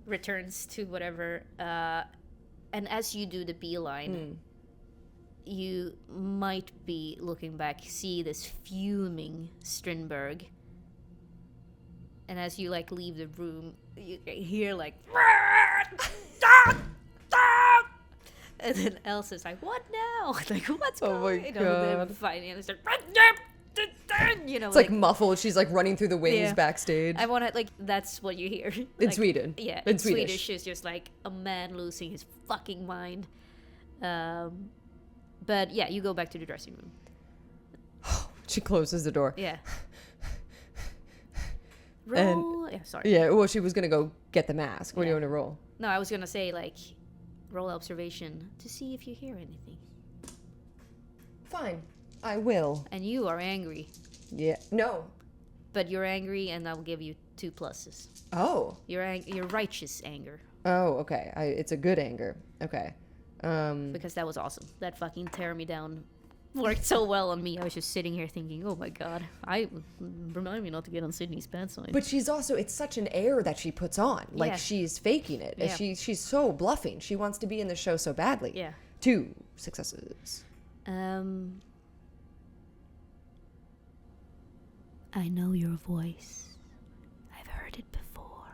returns to whatever. And as you do the beeline, you might be looking back, see this fuming Strindberg. And as you like leave the room, you hear like, and then Elsa's like, "What now? Like, what's going on?" Oh my god! They're fighting, and it's like, you know, it's like muffled. She's like running through the wings backstage. I want to like that's what you hear in Sweden. Yeah, in Swedish is just like a man losing his fucking mind. But yeah, you go back to the dressing room. She closes the door. Yeah. Roll. Yeah, sorry. Yeah, well, she was gonna go get the mask. What do you want to roll? No, I was gonna say like, roll observation to see if you hear anything. Fine, I will. And you are angry. Yeah. No. But you're angry, and I'll give you 2 pluses. Oh. You're righteous anger. Oh, okay. It's a good anger. Okay. Because that was awesome. That fucking tear me down worked so well on me. I was just sitting here thinking, oh my god, remind me not to get on Sydney's bad side. But she's also, it's such an air that she puts on. Like she's faking it. Yeah. She's so bluffing. She wants to be in the show so badly. Yeah. 2 successes. I know your voice. I've heard it before.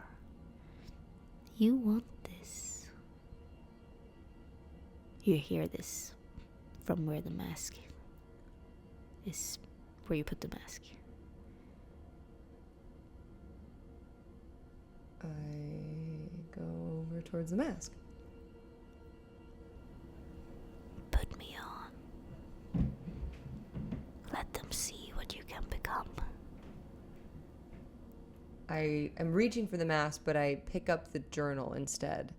You want this. You hear this from where the mask is, where you put the mask. I go over towards the mask. Put me on. Let them see what you can become. I am reaching for the mask, but I pick up the journal instead.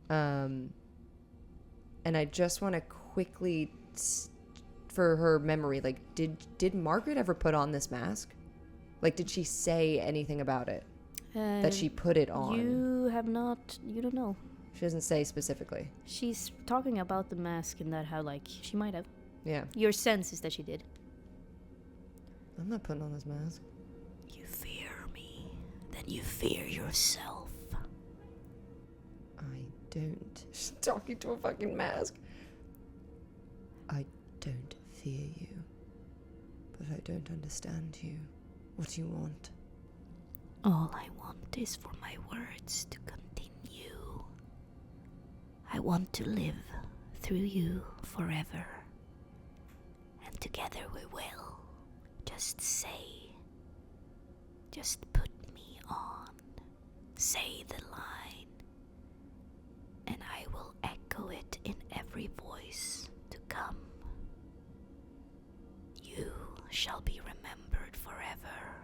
And I just want to quickly for her memory, like, did Margaret ever put on this mask? Like, did she say anything about it? That she put it on? You don't know. She doesn't say specifically. She's talking about the mask and that how, like, she might have. Yeah. Your sense is that she did. I'm not putting on this mask. You fear me, then you fear yourself. I don't. She's talking to a fucking mask. I don't fear you, but I don't understand you. What do you want? All I want is for my words to continue. I want to live through you forever. And together we will. Just say. Just put me on. Say the line. And I will echo it in every voice to come. You shall be remembered forever.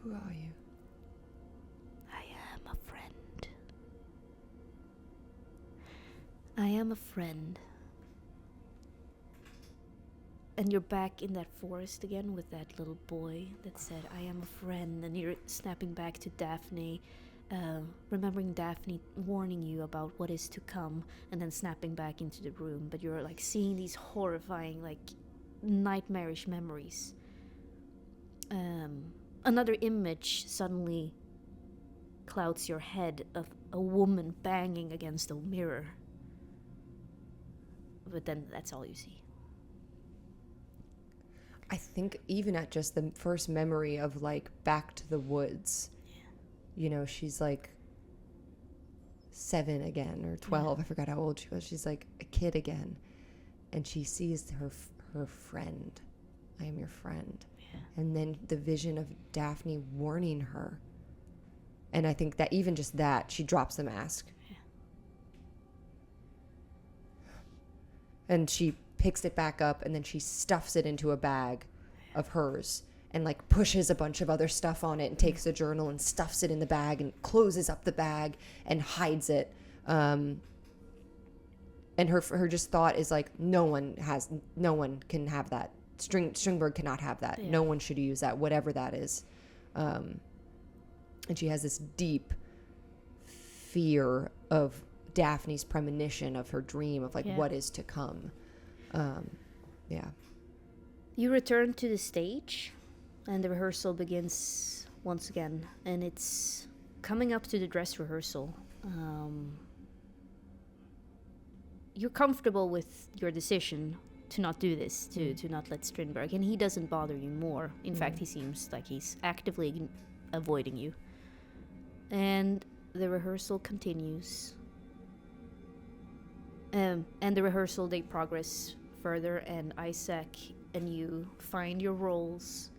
Who are you? I am a friend. I am a friend. And you're back in that forest again with that little boy that said, I am a friend. And you're snapping back to Daphne, remembering Daphne warning you about what is to come, and then snapping back into the room. But you're like seeing these horrifying, like, nightmarish memories. Another image suddenly clouds your head of a woman banging against a mirror. But then that's all you see. I think even at just the first memory of, like, back to the woods, you know, she's like 7 again or 12. I forgot how old she was. She's like a kid again. And she sees her friend. I am your friend. Yeah. And then the vision of Daphne warning her. And I think that even just that, she drops the mask. Yeah. And she picks it back up, and then she stuffs it into a bag of hers and, like, pushes a bunch of other stuff on it and takes a journal and stuffs it in the bag and closes up the bag and hides it. And her just thought is, like, no one can have that. Strindberg cannot have that. Yeah. No one should use that, whatever that is. And she has this deep fear of Daphne's premonition of her dream of, like, what is to come. Yeah. You return to the stage, and the rehearsal begins once again. And it's coming up to the dress rehearsal. You're comfortable with your decision to not do this, to not let Strindberg, and he doesn't bother you more. In fact, he seems like he's actively avoiding you. And the rehearsal continues. And the rehearsal, they progress further, and Isaac and you find your roles.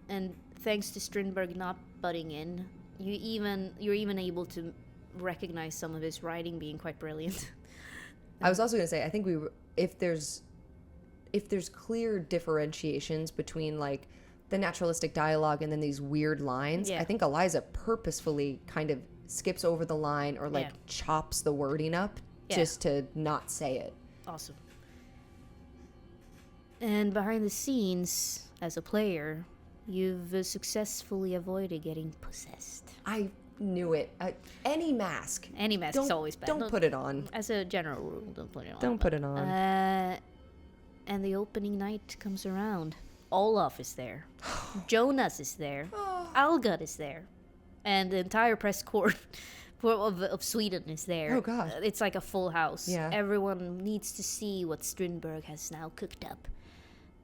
And thanks to Strindberg not butting in, you're even able to recognize some of his writing being quite brilliant. I was also going to say, I think if there's clear differentiations between, like, the naturalistic dialogue and then these weird lines, I think Eliza purposefully kind of skips over the line or, like, chops the wording up just to not say it. Awesome. And behind the scenes, as a player, you've successfully avoided getting possessed. I knew it. Any mask. Any mask is always bad. Don't put it on. As a general rule, don't put it on. Don't put it on. And the opening night comes around. Olaf is there. Jonas is there. Algard is there. And the entire press corps of Sweden is there. Oh, God. It's like a full house. Yeah. Everyone needs to see what Strindberg has now cooked up.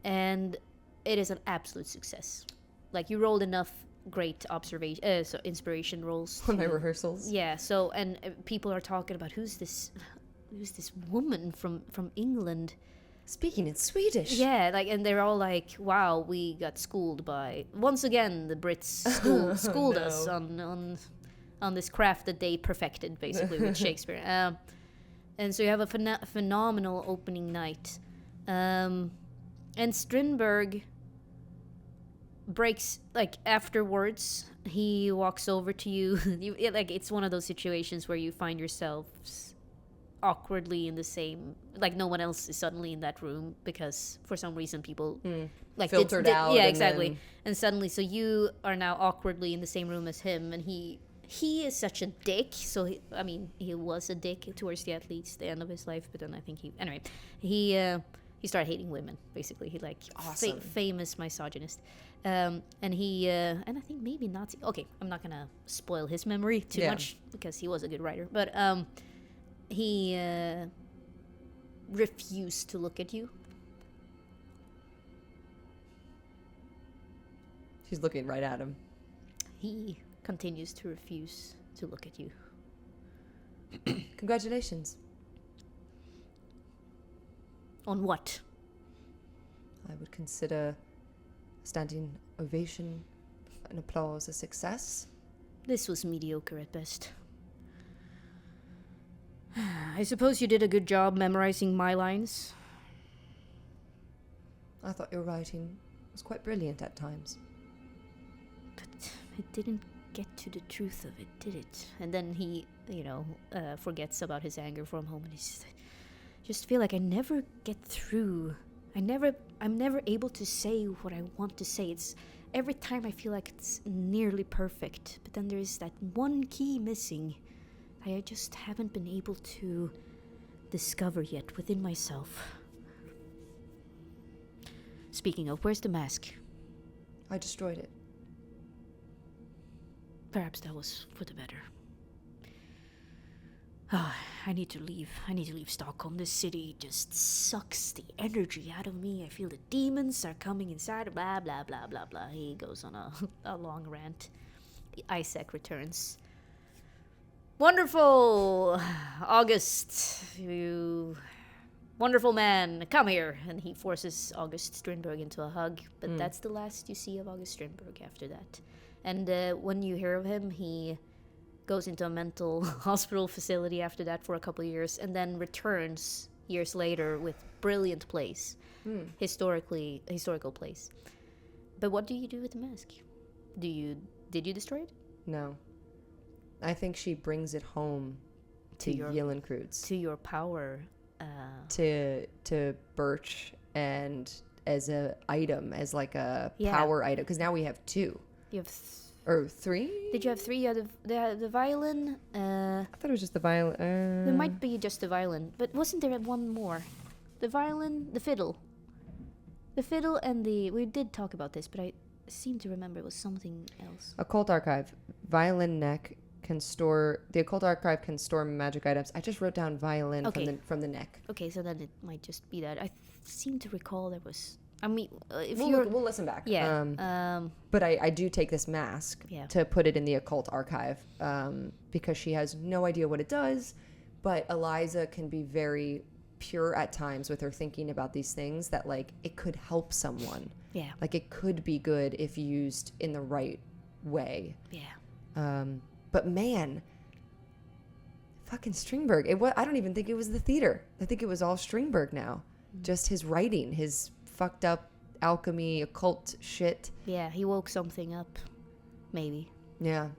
And it is an absolute success. Like, you rolled enough great inspiration rolls on my rehearsals. Yeah. So, and people are talking about who's this woman from England speaking in Swedish. Yeah, like, and they're all like, "Wow, we got schooled by once again the Brits schooled us on this craft that they perfected basically with Shakespeare." And so you have a phenomenal opening night, and Strindberg breaks, like, afterwards he walks over to you. Like, it's one of those situations where you find yourselves awkwardly in the same, like no one else is suddenly in that room because for some reason people like filtered out. Yeah, exactly. And suddenly, so you are now awkwardly in the same room as him, and he is such a dick. So he was a dick towards the end of his life, but then I think he started hating women. Basically, he like awesome. Famous misogynist. And I think maybe Nazi. Okay, I'm not gonna spoil his memory too much because he was a good writer. But he refused to look at you. She's looking right at him. He continues to refuse to look at you. Congratulations. On what? I would consider standing ovation and applause a success. This was mediocre at best. I suppose you did a good job memorizing my lines. I thought your writing was quite brilliant at times. But it didn't get to the truth of it, did it? And then he, forgets about his anger for a moment. He's just feel like I never get through. I'm never able to say what I want to say. It's every time I feel like it's nearly perfect, but then there is that one key missing that I just haven't been able to discover yet within myself. Speaking of, where's the mask? I destroyed it. Perhaps that was for the better. I need to leave. I need to leave Stockholm. This city just sucks the energy out of me. I feel the demons are coming inside. Blah, blah, blah, blah, blah. He goes on a long rant. Isaac returns. Wonderful! August, you wonderful man, come here. And he forces August Strindberg into a hug. But that's the last you see of August Strindberg after that. And when you hear of him, he goes into a mental hospital facility after that for a couple of years, and then returns years later with brilliant plays, historical plays. But what do you do with the mask? Did you destroy it? No. I think she brings it home to Egerkrans. To your power. To Birch, and as a item, as like a power item, because now we have two. You have or three? Did you have three? You had the violin. I thought it was just the violin. There might be just the violin, but wasn't there one more? The violin, the fiddle. The fiddle and we did talk about this, but I seem to remember it was something else. Occult Archive. Violin neck can store... The Occult Archive can store magic items. I just wrote down violin from the neck. Okay, so then it might just be that. I seem to recall there was... I mean, we'll listen back. Yeah. But I do take this mask to put it in the Occult Archive because she has no idea what it does. But Eliza can be very pure at times with her thinking about these things that, like, it could help someone. Yeah. Like, it could be good if used in the right way. Yeah. But man, fucking Strindberg. I don't even think it was the theater. I think it was all Strindberg now. Just his writing, his fucked up alchemy, occult shit. Yeah, he woke something up. Maybe. Yeah.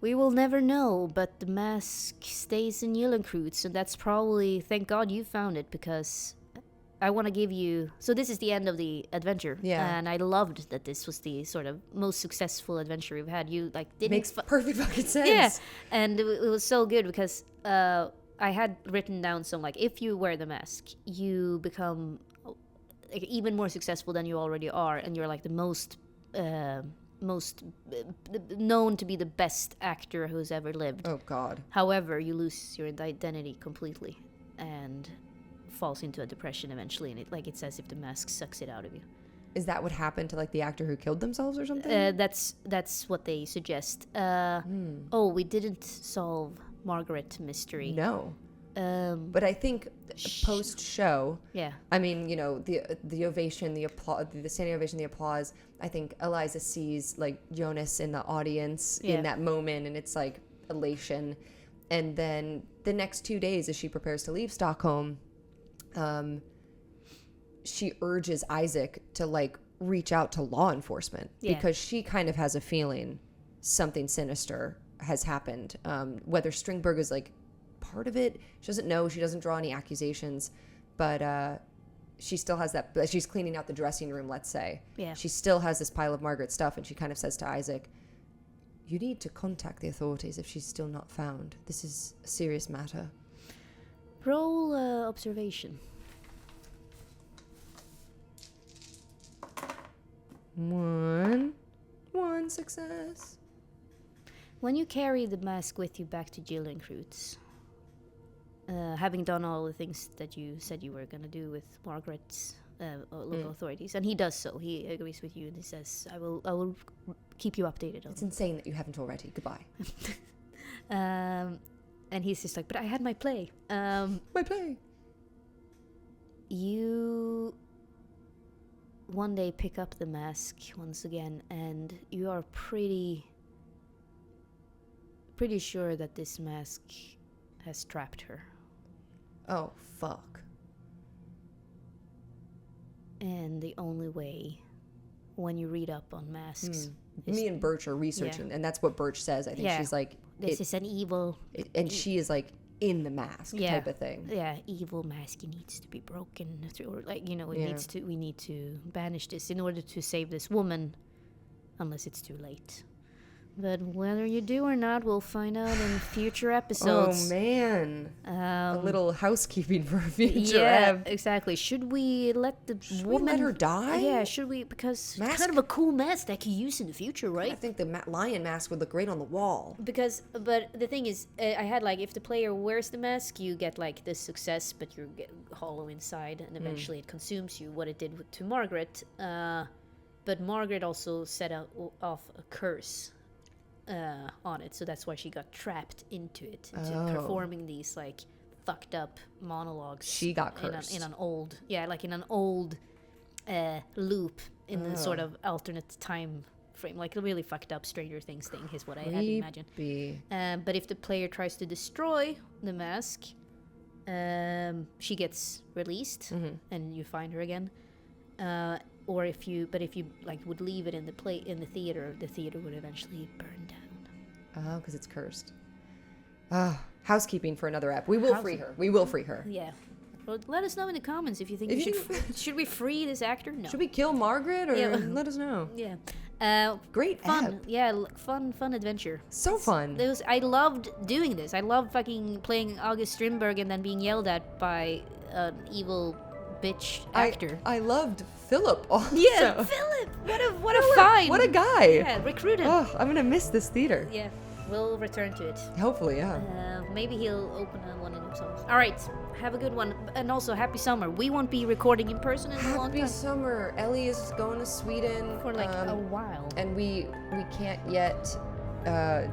We will never know, but the mask stays in Egerkrans, and that's probably... Thank God you found it, because I want to give you... So this is the end of the adventure. Yeah. And I loved that this was the sort of most successful adventure we've had. You, like, didn't... Makes perfect fucking sense. Yeah. And it was so good, because I had written down some, like, if you wear the mask, you become... like, even more successful than you already are, and you're like the most known to be the best actor who's ever lived. Oh God. However, you lose your identity completely and falls into a depression eventually, and it says if the mask sucks it out of you. Is that what happened to, like, the actor who killed themselves or something? That's what they suggest. Oh, we didn't solve Margaret mystery. No. But I think post-show, yeah. I mean, you know, the ovation, the applause, the standing ovation, the applause. I think Eliza sees, like, Jonas in the audience in that moment, and it's like elation. And then the next 2 days, as she prepares to leave Stockholm, she urges Isaac to, like, reach out to law enforcement because she kind of has a feeling something sinister has happened. Whether Strindberg is, like, part of it. She doesn't know. She doesn't draw any accusations, but she still has that. She's cleaning out the dressing room, let's say. Yeah. She still has this pile of Margaret's stuff, and she kind of says to Isaac, "You need to contact the authorities if she's still not found. This is a serious matter." Roll observation. 1 success. When you carry the mask with you back to Egerkrans, having done all the things that you said you were going to do with Margaret's local authorities, and he does so. He agrees with you, and he says, I will keep you updated on It's insane that you haven't already. Goodbye. And he's just like, but I had my play. My play. You one day pick up the mask once again, and you are pretty sure that this mask has trapped her. Oh, fuck. And the only way, when you read up on masks... Me and Birch are researching, and that's what Birch says. I think she's like... This is an evil... and she is like in the mask type of thing. Yeah, evil mask needs to be broken through, or like, you know, we need to banish this in order to save this woman, unless it's too late. But whether you do or not, we'll find out in future episodes. Oh, man. A little housekeeping for a future ep. Exactly. Should we let the woman... we let her die? Yeah, should we? Because it's kind of a cool mask that could use in the future, right? I think the lion mask would look great on the wall. But the thing is, I had, like, if the player wears the mask, you get, like, this success, but you're hollow inside, and eventually it consumes you, what it did to Margaret. But Margaret also set off a curse on it, so that's why she got trapped into performing these like fucked up monologues. She got cursed in an old loop in the sort of alternate time frame, like a really fucked up Stranger Things thing is what I had imagined. But if the player tries to destroy the mask, she gets released and you find her again. Or if you like would leave it in the theater would eventually burn down. Oh, because it's cursed. Housekeeping for another app. We will free her. Yeah. Well, let us know in the comments if you think should we free this actor? No. Should we kill Margaret, or let us know? Yeah. Great fun. app. Yeah, fun adventure. So fun. I loved doing this. I loved fucking playing August Strindberg and then being yelled at by an evil bitch actor. I loved Philip also. Yeah, Philip. What a find. What a guy. Yeah, recruit him. Oh, I'm gonna miss this theater. Yeah, we'll return to it. Hopefully, yeah. Maybe he'll open one of himself. All right, have a good one, and also happy summer. We won't be recording in person in a long time. Happy summer. Ellie is going to Sweden for like a while, and we can't yet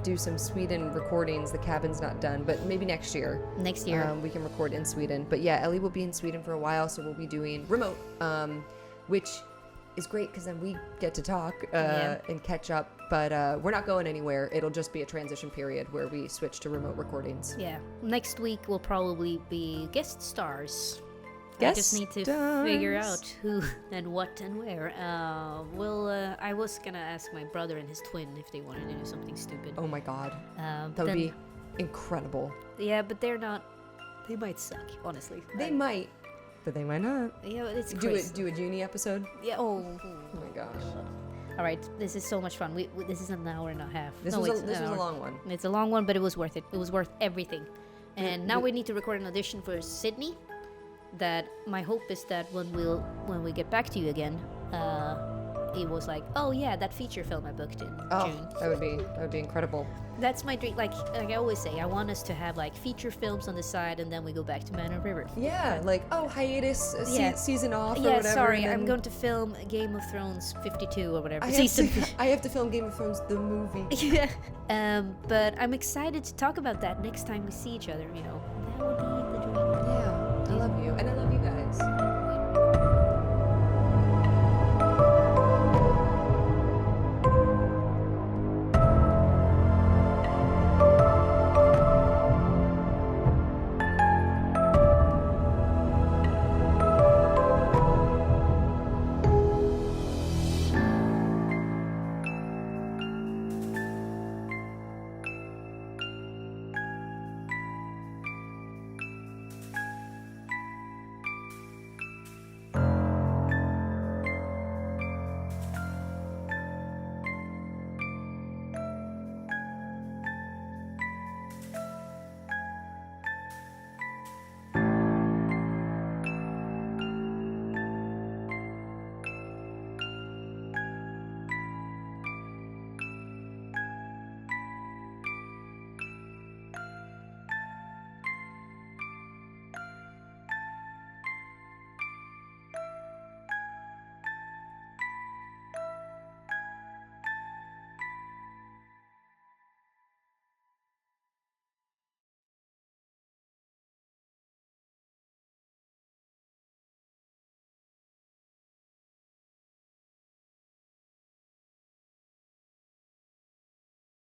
do some Sweden recordings. The cabin's not done, but maybe next year. Next year. We can record in Sweden. But yeah, Ellie will be in Sweden for a while, so we'll be doing remote, which is great because then we get to talk and catch up. But we're not going anywhere. It'll just be a transition period where we switch to remote recordings. Yeah. Next week will probably be guest stars. I just need to figure out who and what and where. I was gonna ask my brother and his twin if they wanted to do something stupid. Oh my god, that would be incredible. Yeah, but they're not. They might suck, honestly. They might, but they might not. Yeah, it's crazy. Do a Junie episode. Yeah. Oh my gosh. All right, this is so much fun. This is an hour and a half. This was a long one. It's a long one, but it was worth it. It was worth everything. And now we need to record an audition for Sydney. That my hope is that when we get back to you again, it was like, oh yeah, that feature film I booked in June. That would be incredible. That's my dream. Like I always say, I want us to have like feature films on the side, and then we go back to Man of River. Yeah, like hiatus, season off. Yeah, or whatever. Sorry, I'm going to film Game of Thrones 52 or whatever. I have to film Game of Thrones the movie. Yeah. But I'm excited to talk about that next time we see each other. You know, that would be the dream. Yeah.